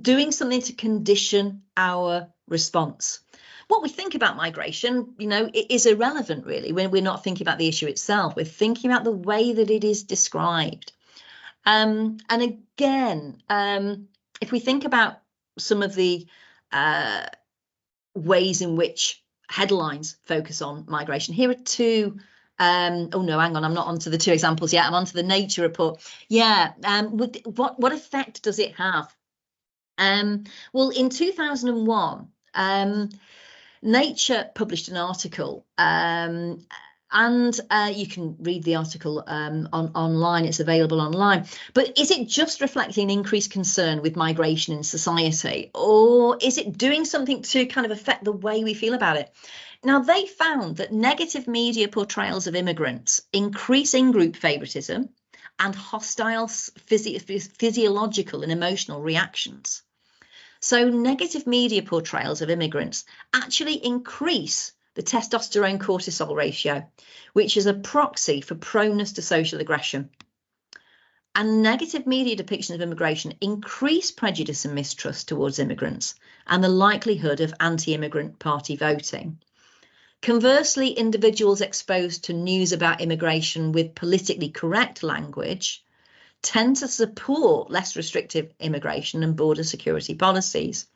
doing something to condition our response? What we think about migration, it is irrelevant really when we're not thinking about the issue itself. We're thinking about the way that it is described. And again, if we think about some of the ways in which headlines focus on migration, here are two. Oh no, hang on, I'm not onto the 2 examples yet. I'm onto the Nature report. Yeah, what effect does it have? Well, in 2001, Nature published an article, and you can read the article online. It's available online. But is it just reflecting increased concern with migration in society, or is it doing something to kind of affect the way we feel about it? Now, they found that negative media portrayals of immigrants increase in-group favoritism and hostile physiological and emotional reactions. So negative media portrayals of immigrants actually increase the testosterone cortisol ratio, which is a proxy for proneness to social aggression. And negative media depiction of immigration increase prejudice and mistrust towards immigrants and the likelihood of anti-immigrant party voting. Conversely, individuals exposed to news about immigration with politically correct language tend to support less restrictive immigration and border security policies.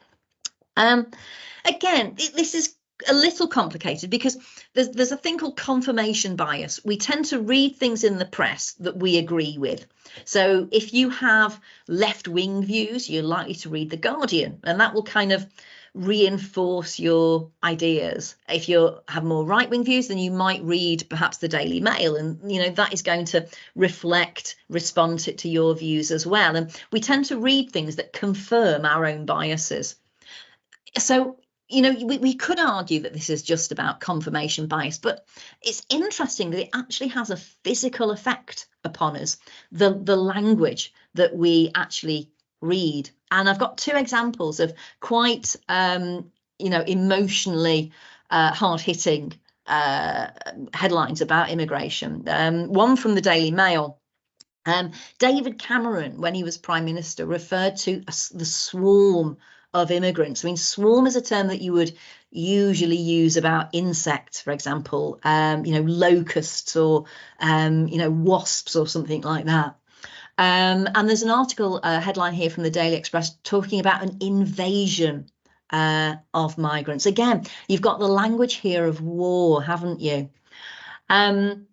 Again, this is a little complicated because there's a thing called confirmation bias. We tend to read things in the press that we agree with. So if you have left-wing views, you're likely to read The Guardian, and that will kind of reinforce your ideas. If you have more right-wing views, then you might read perhaps the Daily Mail, and that is going to respond to your views as well. And we tend to read things that confirm our own biases. So we could argue that this is just about confirmation bias, but it's interesting that it actually has a physical effect upon us, the language that we actually read. And I've got two examples of quite, emotionally hard-hitting headlines about immigration. One from the Daily Mail. David Cameron, when he was Prime Minister, referred to the swarm of immigrants. I mean, swarm is a term that you would usually use about insects, for example, locusts or, wasps or something like that. And there's an article headline here from the Daily Express talking about an invasion of migrants. Again, you've got the language here of war, haven't you? Again,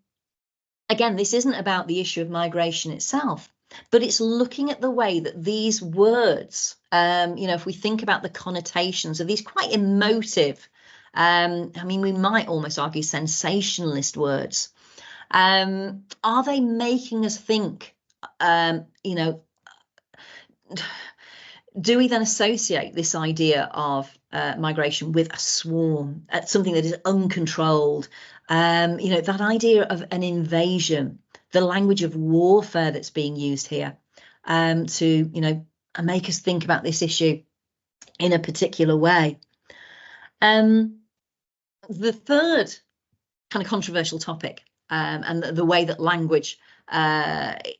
this isn't about the issue of migration itself, but it's looking at the way that these words, if we think about the connotations of these quite emotive, we might almost argue sensationalist words. Are they making us think, do we then associate this idea of migration with a swarm, something that is uncontrolled? That idea of an invasion, the language of warfare that's being used here to, make us think about this issue in a particular way. The third kind of controversial topic, and the way that language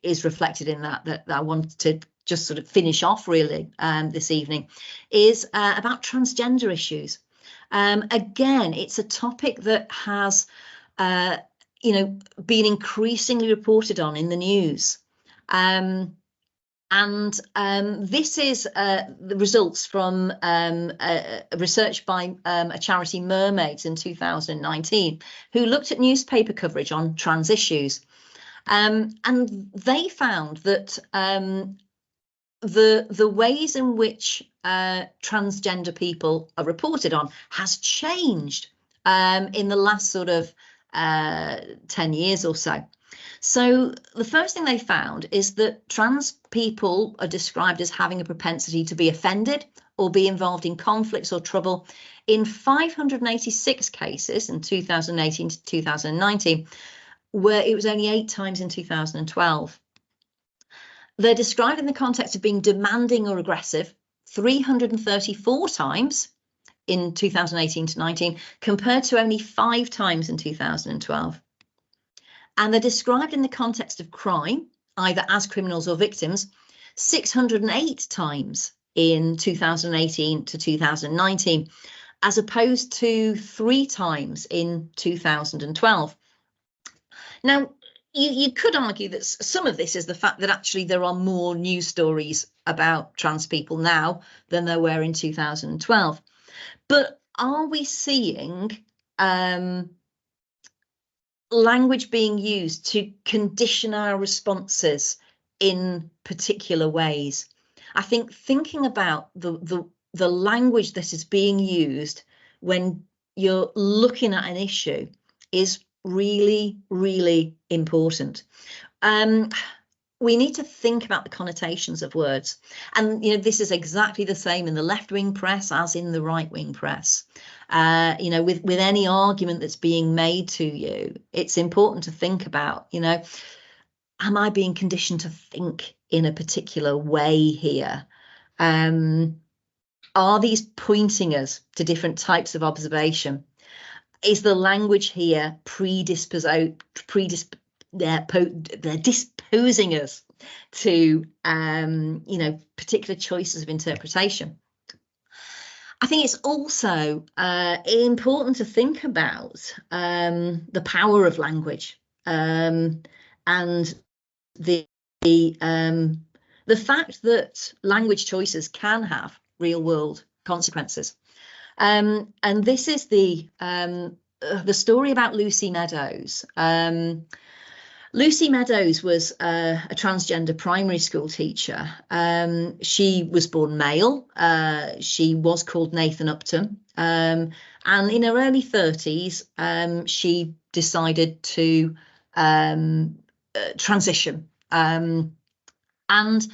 is reflected in that I want to just sort of finish off really this evening, is about transgender issues. Again, it's a topic that has been increasingly reported on in the news. This is the results from research by a charity, Mermaids, in 2019, who looked at newspaper coverage on trans issues. And they found that the ways in which transgender people are reported on has changed in the last sort of 10 years or so. So the first thing they found is that trans people are described as having a propensity to be offended or be involved in conflicts or trouble in 586 cases in 2018 to 2019, where it was only 8 times in 2012. They're described in the context of being demanding or aggressive 334 times in 2018 to 19, compared to only 5 times in 2012. And they're described in the context of crime, either as criminals or victims, 608 times in 2018 to 2019, as opposed to 3 times in 2012. Now, you could argue that some of this is the fact that actually there are more news stories about trans people now than there were in 2012. But are we seeing language being used to condition our responses in particular ways? I think thinking about the language that is being used when you're looking at an issue is really, really important. We need to think about the connotations of words. And, this is exactly the same in the left-wing press as in the right-wing press. With any argument that's being made to you, it's important to think about, am I being conditioned to think in a particular way here? Are these pointing us to different types of observation? is the language here they're disposing us to, particular choices of interpretation. I think it's also important to think about the power of language, and the fact that language choices can have real world consequences. And this is the story about Lucy Meadows. Lucy Meadows was a transgender primary school teacher. She was born male. She was called Nathan Upton. And in her early 30s, she decided to transition. And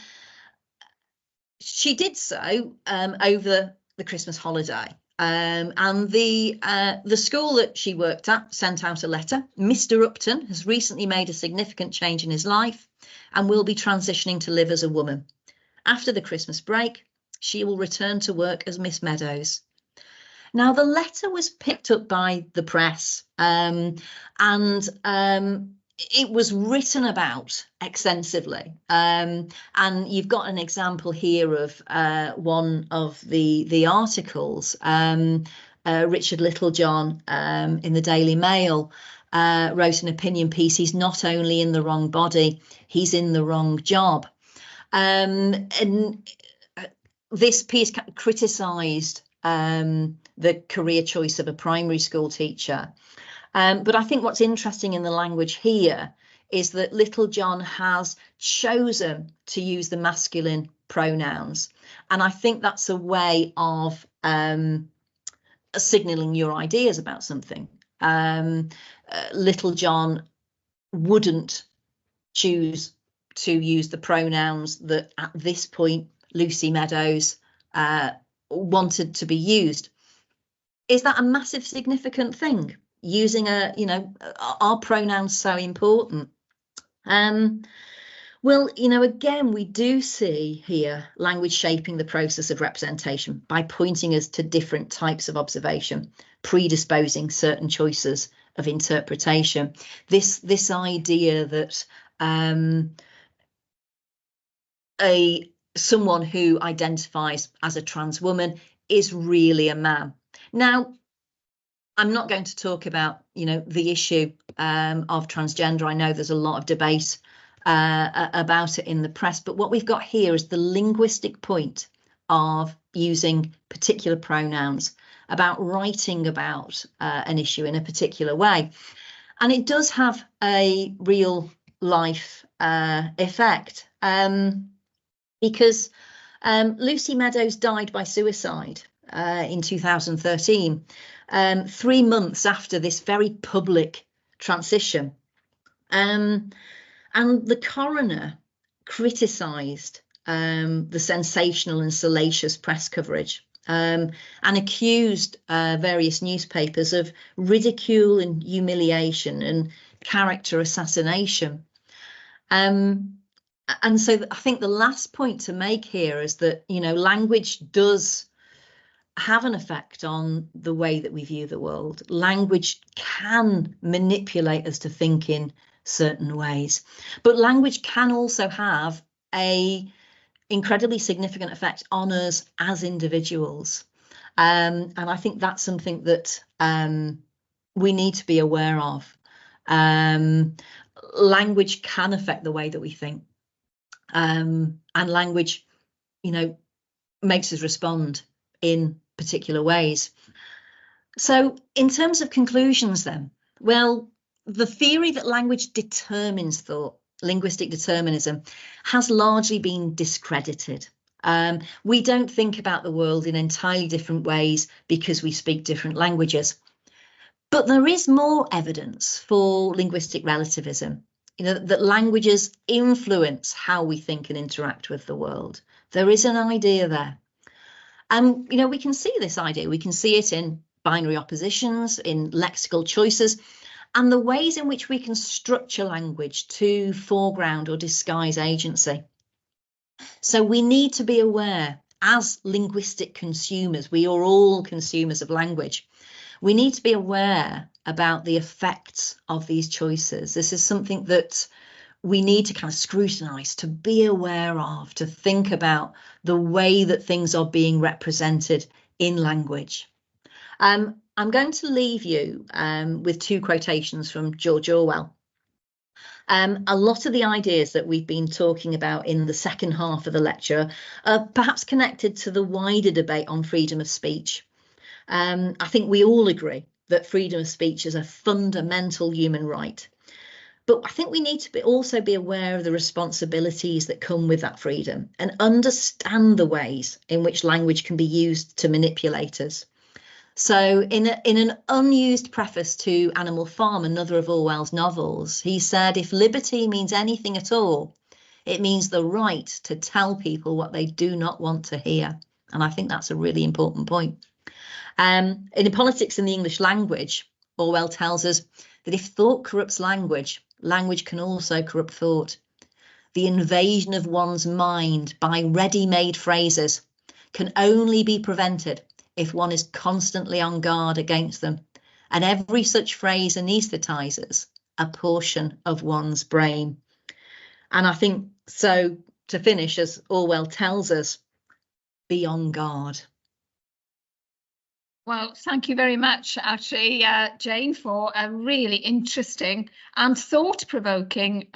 she did so over the Christmas holiday. And the school that she worked at sent out a letter. Mr. Upton has recently made a significant change in his life and will be transitioning to live as a woman. After the Christmas break, she will return to work as Miss Meadows. Now, the letter was picked up by the press, and it was written about extensively. And you've got an example here of one of the articles. Richard Littlejohn in the Daily Mail wrote an opinion piece. He's not only in the wrong body, he's in the wrong job. And this piece criticised the career choice of a primary school teacher. But I think what's interesting in the language here is that Littlejohn has chosen to use the masculine pronouns. And I think that's a way of signalling your ideas about something. Littlejohn wouldn't choose to use the pronouns that at this point Lucy Meadows wanted to be used. Is that a massive significant thing? Using are pronouns so important? Well, again, we do see here language shaping the process of representation by pointing us to different types of observation, predisposing certain choices of interpretation. This idea that someone who identifies as a trans woman is really a man. Now, I'm not going to talk about, the issue of transgender. I know there's a lot of debate about it in the press, but what we've got here is the linguistic point of using particular pronouns, about writing about an issue in a particular way. And it does have a real life effect, because Lucy Meadows died by suicide in 2013. 3 months after this very public transition. And the coroner criticised the sensational and salacious press coverage, and accused various newspapers of ridicule and humiliation and character assassination. And so I think the last point to make here is that, language does have an effect on the way that we view the world. Language can manipulate us to think in certain ways, but language can also have a incredibly significant effect on us as individuals. And I think that's something that we need to be aware of. Language can affect the way that we think, and language, makes us respond in particular ways. So in terms of conclusions then, well, the theory that language determines thought, linguistic determinism, has largely been discredited. We don't think about the world in entirely different ways because we speak different languages. But there is more evidence for linguistic relativism, that languages influence how we think and interact with the world. There is an idea there. And, we can see this idea. We can see it in binary oppositions, in lexical choices, and the ways in which we can structure language to foreground or disguise agency. So we need to be aware, as linguistic consumers, we are all consumers of language. we need to be aware about the effects of these choices. This is something that we need to kind of scrutinise, to be aware of, to think about the way that things are being represented in language. I'm going to leave you with two quotations from George Orwell. A lot of the ideas that we've been talking about in the second half of the lecture are perhaps connected to the wider debate on freedom of speech. I think we all agree that freedom of speech is a fundamental human right. But I think we need to also be aware of the responsibilities that come with that freedom and understand the ways in which language can be used to manipulate us. So in an unused preface to Animal Farm, another of Orwell's novels, he said, if liberty means anything at all, it means the right to tell people what they do not want to hear. And I think that's a really important point. In Politics in the English Language, Orwell tells us that if thought corrupts language, language can also corrupt thought. The invasion of one's mind by ready-made phrases can only be prevented if one is constantly on guard against them, and every such phrase anaesthetises a portion of one's brain. And I think so, to finish, as Orwell tells us, be on guard. Well, thank you very much, actually, Jane, for a really interesting and thought-provoking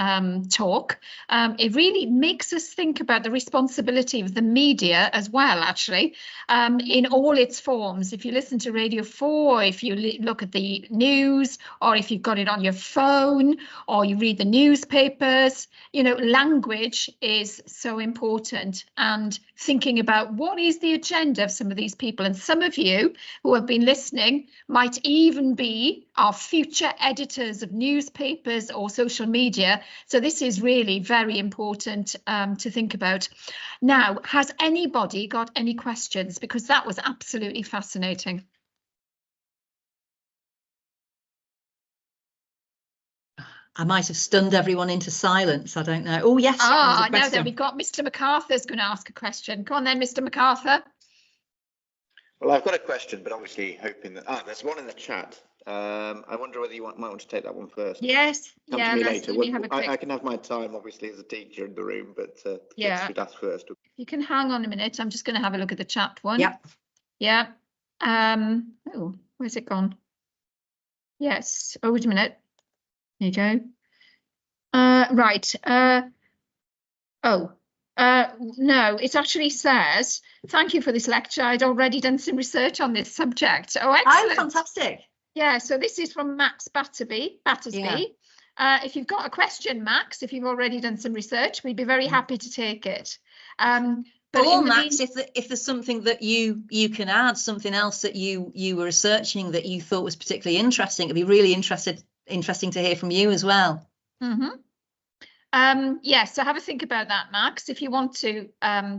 talk. It really makes us think about the responsibility of the media as well, actually, in all its forms. If you listen to Radio 4, if you look at the news, or if you've got it on your phone, or you read the newspapers, you know, language is so important. And thinking about what is the agenda of some of these people, and some of you who have been listening might even be our future editors of newspapers or social media. So this is really very important to think about. Now, has anybody got any questions? Because that was absolutely fascinating. I might have stunned everyone into silence. I don't know. Oh, yes. Now then, we've got Mr. MacArthur's going to ask a question. Go on then, Mr. MacArthur. Well, I've got a question, but obviously hoping that there's one in the chat. I wonder whether you might want to take that one first. Yes. Come to me later. I can have my time, obviously, as a teacher in the room, but yeah, should ask first. You can hang on a minute. I'm just going to have a look at the chat one. Yeah. Yeah. Oh, where's it gone? Yes. Oh, wait a minute. There you go. Right. No, it actually says, thank you for this lecture. I'd already done some research on this subject. Oh, excellent. Oh, fantastic. Yeah, so this is from Max Battersby. Yeah. If you've got a question, Max, if you've already done some research, we'd be very happy to take it. But or Max, if there's something that you can add, something else that you were researching that you thought was particularly interesting, it'd be really interesting to hear from you as well. Mm-hmm. Yes, so have a think about that, Max. If you want to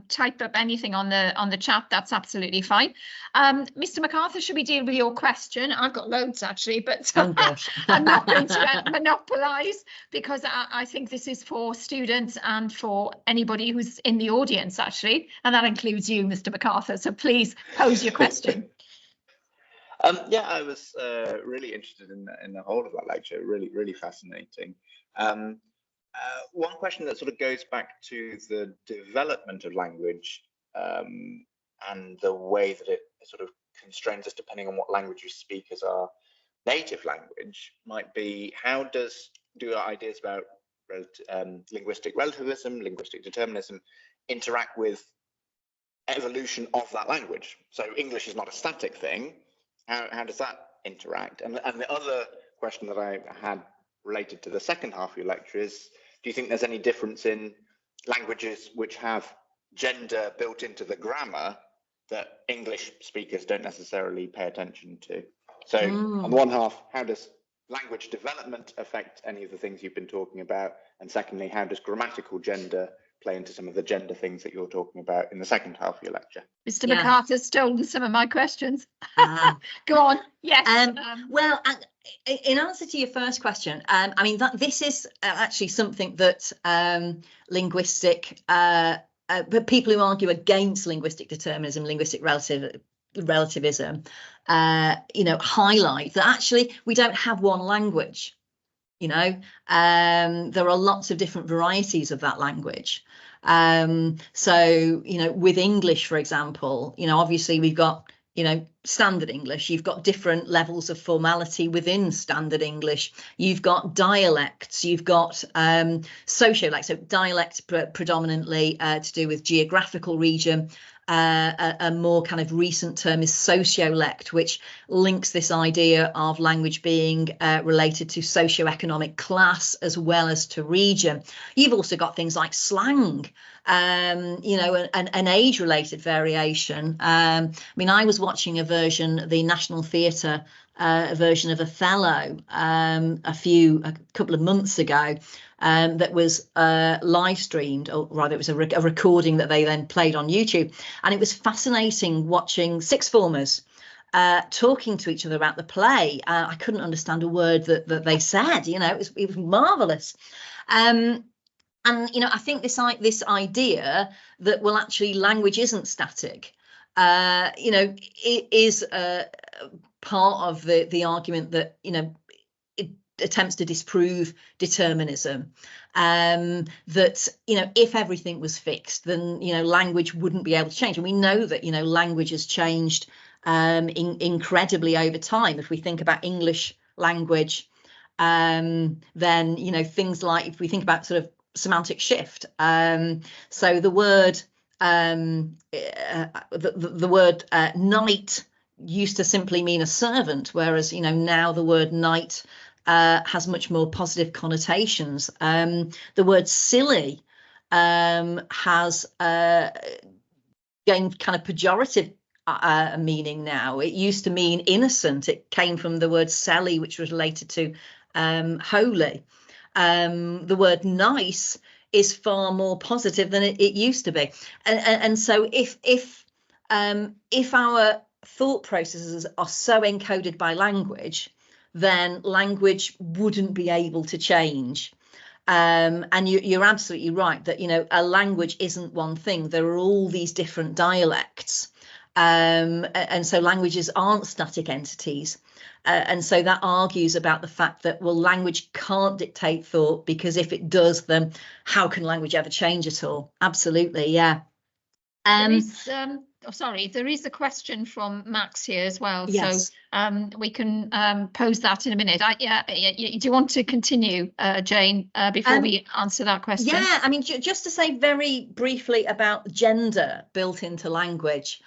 type up anything on the chat, that's absolutely fine. Mr. MacArthur, should we deal with your question? I've got loads actually, but oh, gosh. I'm not going to monopolise, because I think this is for students and for anybody who's in the audience actually, and that includes you, Mr. MacArthur. So please pose your question. Yeah, I was really interested in the whole of that lecture. Really fascinating. One question that sort of goes back to the development of language and the way that it sort of constrains us depending on what language you speak as our native language might be, how do our ideas about linguistic relativism, linguistic determinism interact with evolution of that language? So English is not a static thing. How does that interact? And the other question that I had related to the second half of your lecture is, do you think there's any difference in languages which have gender built into the grammar that English speakers don't necessarily pay attention to? So on the one half, how does language development affect any of the things you've been talking about? And secondly, how does grammatical gender play into some of the gender things that you're talking about in the second half of your lecture? Mr. MacArthur's stolen some of my questions. Go on. Yes. Well, in answer to your first question, I mean, this is actually something that but people who argue against linguistic determinism, linguistic relativism, highlight that actually we don't have one language. There are lots of different varieties of that language. So, with English, for example, obviously we've got, standard English, you've got different levels of formality within standard English. You've got dialects, you've got sociolect, so dialect predominantly to do with geographical region. A more kind of recent term is sociolect, which links this idea of language being related to socioeconomic class as well as to region. You've also got things like slang, an age-related variation. I was watching the National Theatre version of Othello a couple of months ago. That was live streamed, or rather it was a recording that they then played on YouTube. And it was fascinating watching sixth formers talking to each other about the play. I couldn't understand a word that they said, it was marvellous. And, I think this idea that, well, actually language isn't static, it is part of the argument that, it attempts to disprove determinism, that if everything was fixed, then language wouldn't be able to change. And we know that language has changed incredibly over time. If we think about English language, then things like, if we think about sort of semantic shift, so the word the word knight used to simply mean a servant, whereas now the word knight has much more positive connotations. The word silly has gained kind of pejorative meaning now. It used to mean innocent. It came from the word seli, which was related to holy. The word nice is far more positive than it used to be. And so if our thought processes are so encoded by language, then language wouldn't be able to change. And you're absolutely right that a language isn't one thing. There are all these different dialects, and so languages aren't static entities. And so that argues about the fact that, well, language can't dictate thought, because if it does, then how can language ever change at all? Absolutely, yeah. There is a question from Max here as well. Yes. So we can pose that in a minute. Do you want to continue, Jane, before we answer that question? Yeah, just to say very briefly about gender built into language,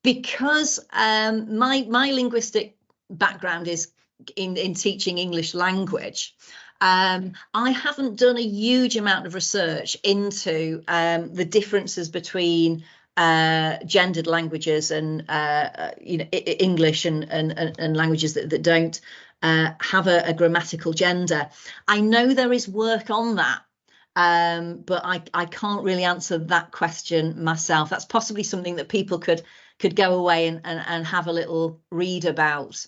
because my linguistic background is in teaching English language. I haven't done a huge amount of research into the differences between gendered languages and English and languages that don't have a grammatical gender. I know there is work on that, but I can't really answer that question myself. That's possibly something that people could go away and have a little read about.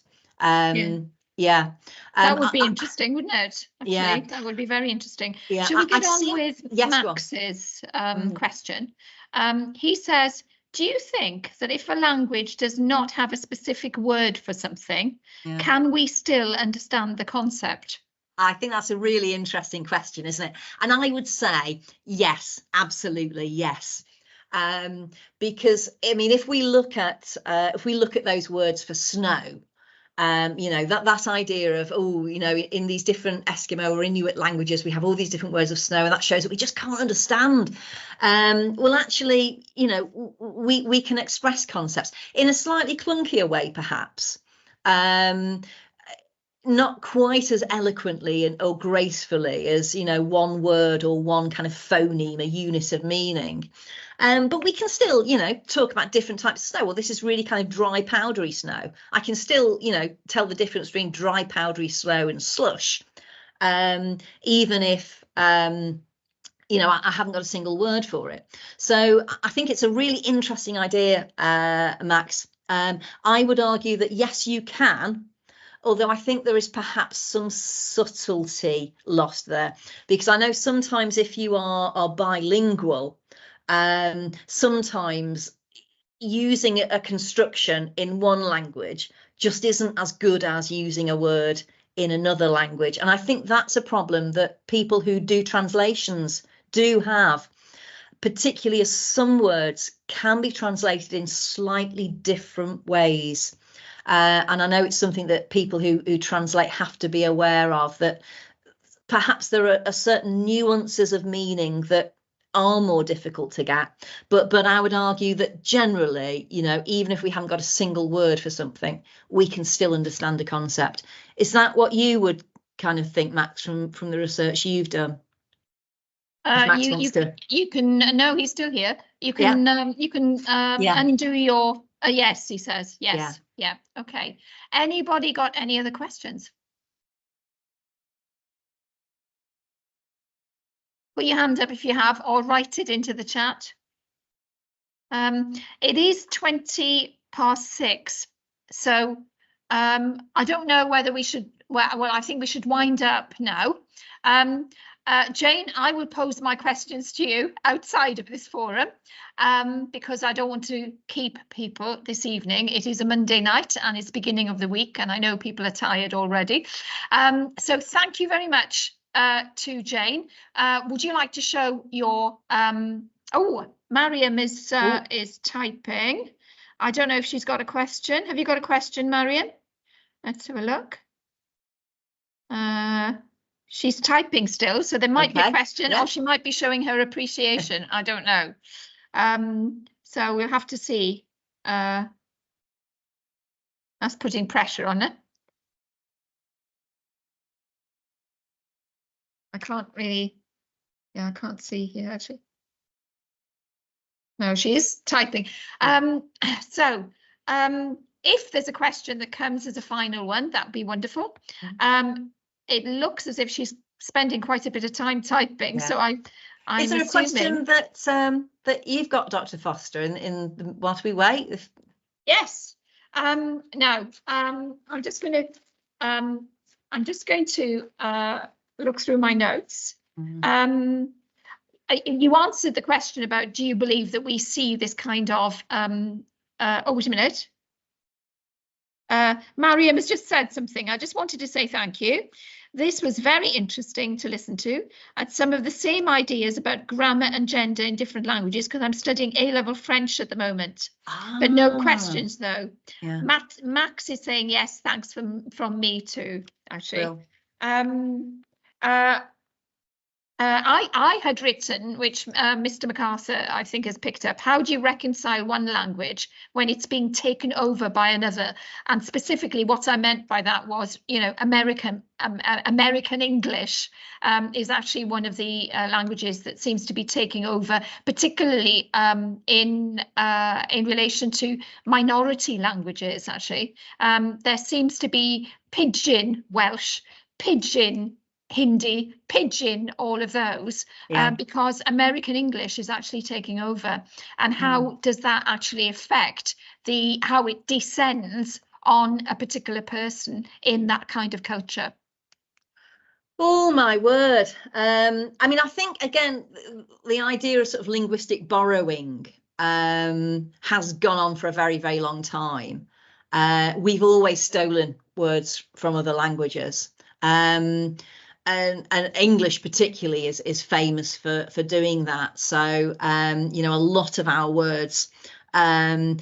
Yeah. That would be interesting, wouldn't it? Actually, yeah, that would be very interesting. Yeah. Shall we get on with yes, Max's question? He says, do you think that if a language does not have a specific word for something, can we still understand the concept? I think that's a really interesting question, isn't it? And I would say yes, absolutely yes. Because if we look at those words for snow, that idea of, in these different Eskimo or Inuit languages, we have all these different words of snow, and that shows that we just can't understand. Well, actually, we can express concepts in a slightly clunkier way, perhaps. Not quite as eloquently or gracefully as one word or one kind of phoneme, a unit of meaning. But we can still, talk about different types of snow. Well, this is really kind of dry, powdery snow. I can still, tell the difference between dry, powdery snow and slush, even if, I haven't got a single word for it. So I think it's a really interesting idea, Max. I would argue that, yes, you can. Although I think there is perhaps some subtlety lost there, because I know sometimes if you are bilingual, sometimes using a construction in one language just isn't as good as using a word in another language. And I think that's a problem that people who do translations do have, particularly as some words can be translated in slightly different ways. And I know it's something that people who translate have to be aware of, that perhaps there are certain nuances of meaning that are more difficult to get, but I would argue that generally, you know, even if we haven't got a single word for something, we can still understand a concept. Is that what you would kind of think, Max, from the research you've done? You can no, he's still here. You can undo your yes, he says. Yes. Yeah. Okay. Anybody got any other questions? Put your hand up if you have, or write it into the chat. It is 6:20, so I don't know whether we should. Well, I think we should wind up now. Jane, I will pose my questions to you outside of this forum, because I don't want to keep people this evening. It is a Monday night and it's beginning of the week, and I know people are tired already. So thank you very much to Jane. Would you like to show your oh, Mariam is typing. I don't know if she's got a question. Have you got a question, Mariam? Let's have a look. She's typing still, so there might be a question, or she might be showing her appreciation. I don't know. So we'll have to see. That's putting pressure on her. I can't really, I can't see here actually. No, she is typing. If there's a question that comes as a final one, that would be wonderful. It looks as if she's spending quite a bit of time typing, so I'm Is there assuming... a question that you've got, Dr. Foster, whilst we wait? Yes. No. I'm just going to look through my notes. You answered the question about, do you believe that we see this kind of oh, wait a minute. Mariam has just said something. I just wanted to say thank you. This was very interesting to listen to. I had some of the same ideas about grammar and gender in different languages, because I'm studying A-level French at the moment. But no questions though. Yeah. Max is saying yes, thanks from me too, actually. I had written, which Mr. MacArthur, I think, has picked up. How do you reconcile one language when it's being taken over by another? And specifically, what I meant by that was, you know, American English is actually one of the languages that seems to be taking over, particularly in relation to minority languages. Actually, there seems to be Pidgin Welsh, Pidgin Hindi, Pidgin, all of those, because American English is actually taking over. And how does that actually affect how it descends on a particular person in that kind of culture? Oh my word. I mean, I think, again, the idea of sort of linguistic borrowing has gone on for a very, very long time. We've always stolen words from other languages. And English particularly is famous for doing that. So, you know, a lot of our words come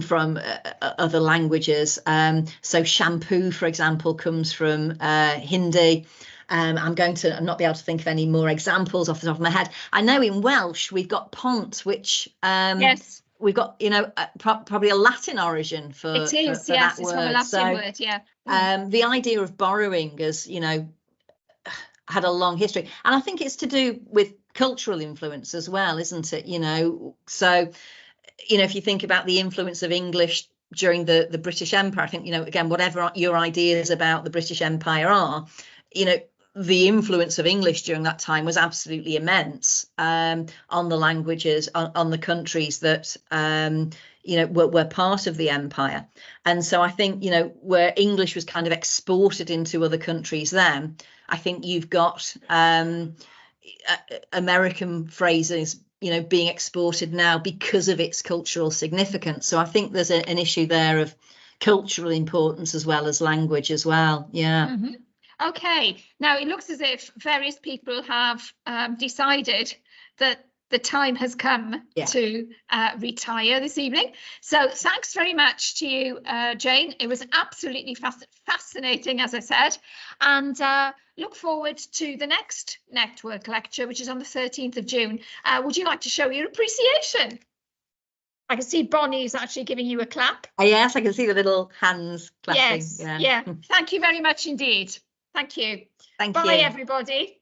from other languages. So shampoo, for example, comes from Hindi. I'm going to not be able to think of any more examples off the top of my head. I know in Welsh we've got pont, which yes, we've got, you know, probably a Latin origin for it is, for yes, that it's word. from a Latin so, word, yeah. The idea of borrowing has, you know, had a long history, and I think it's to do with cultural influence as well, isn't it? You know, so, you know, if you think about the influence of English during the British Empire, I think, you know, again, whatever your ideas about the British Empire are, you know, the influence of English during that time was absolutely immense on the languages, on the countries that, you know, were part of the empire. And so I think, you know, where English was kind of exported into other countries then, I think you've got American phrases, you know, being exported now because of its cultural significance. So I think there's an issue there of cultural importance as well as language as well. Yeah. Mm-hmm. Okay, now it looks as if various people have decided that the time has come to retire this evening. So thanks very much to you, Jane. It was absolutely fascinating, as I said, and look forward to the next network lecture, which is on the 13th of June. Would you like to show your appreciation? I can see Bonnie's actually giving you a clap. Yes, I can see the little hands clapping. Yes, yeah. Thank you very much indeed. Thank you. Thank Bye, you. everybody.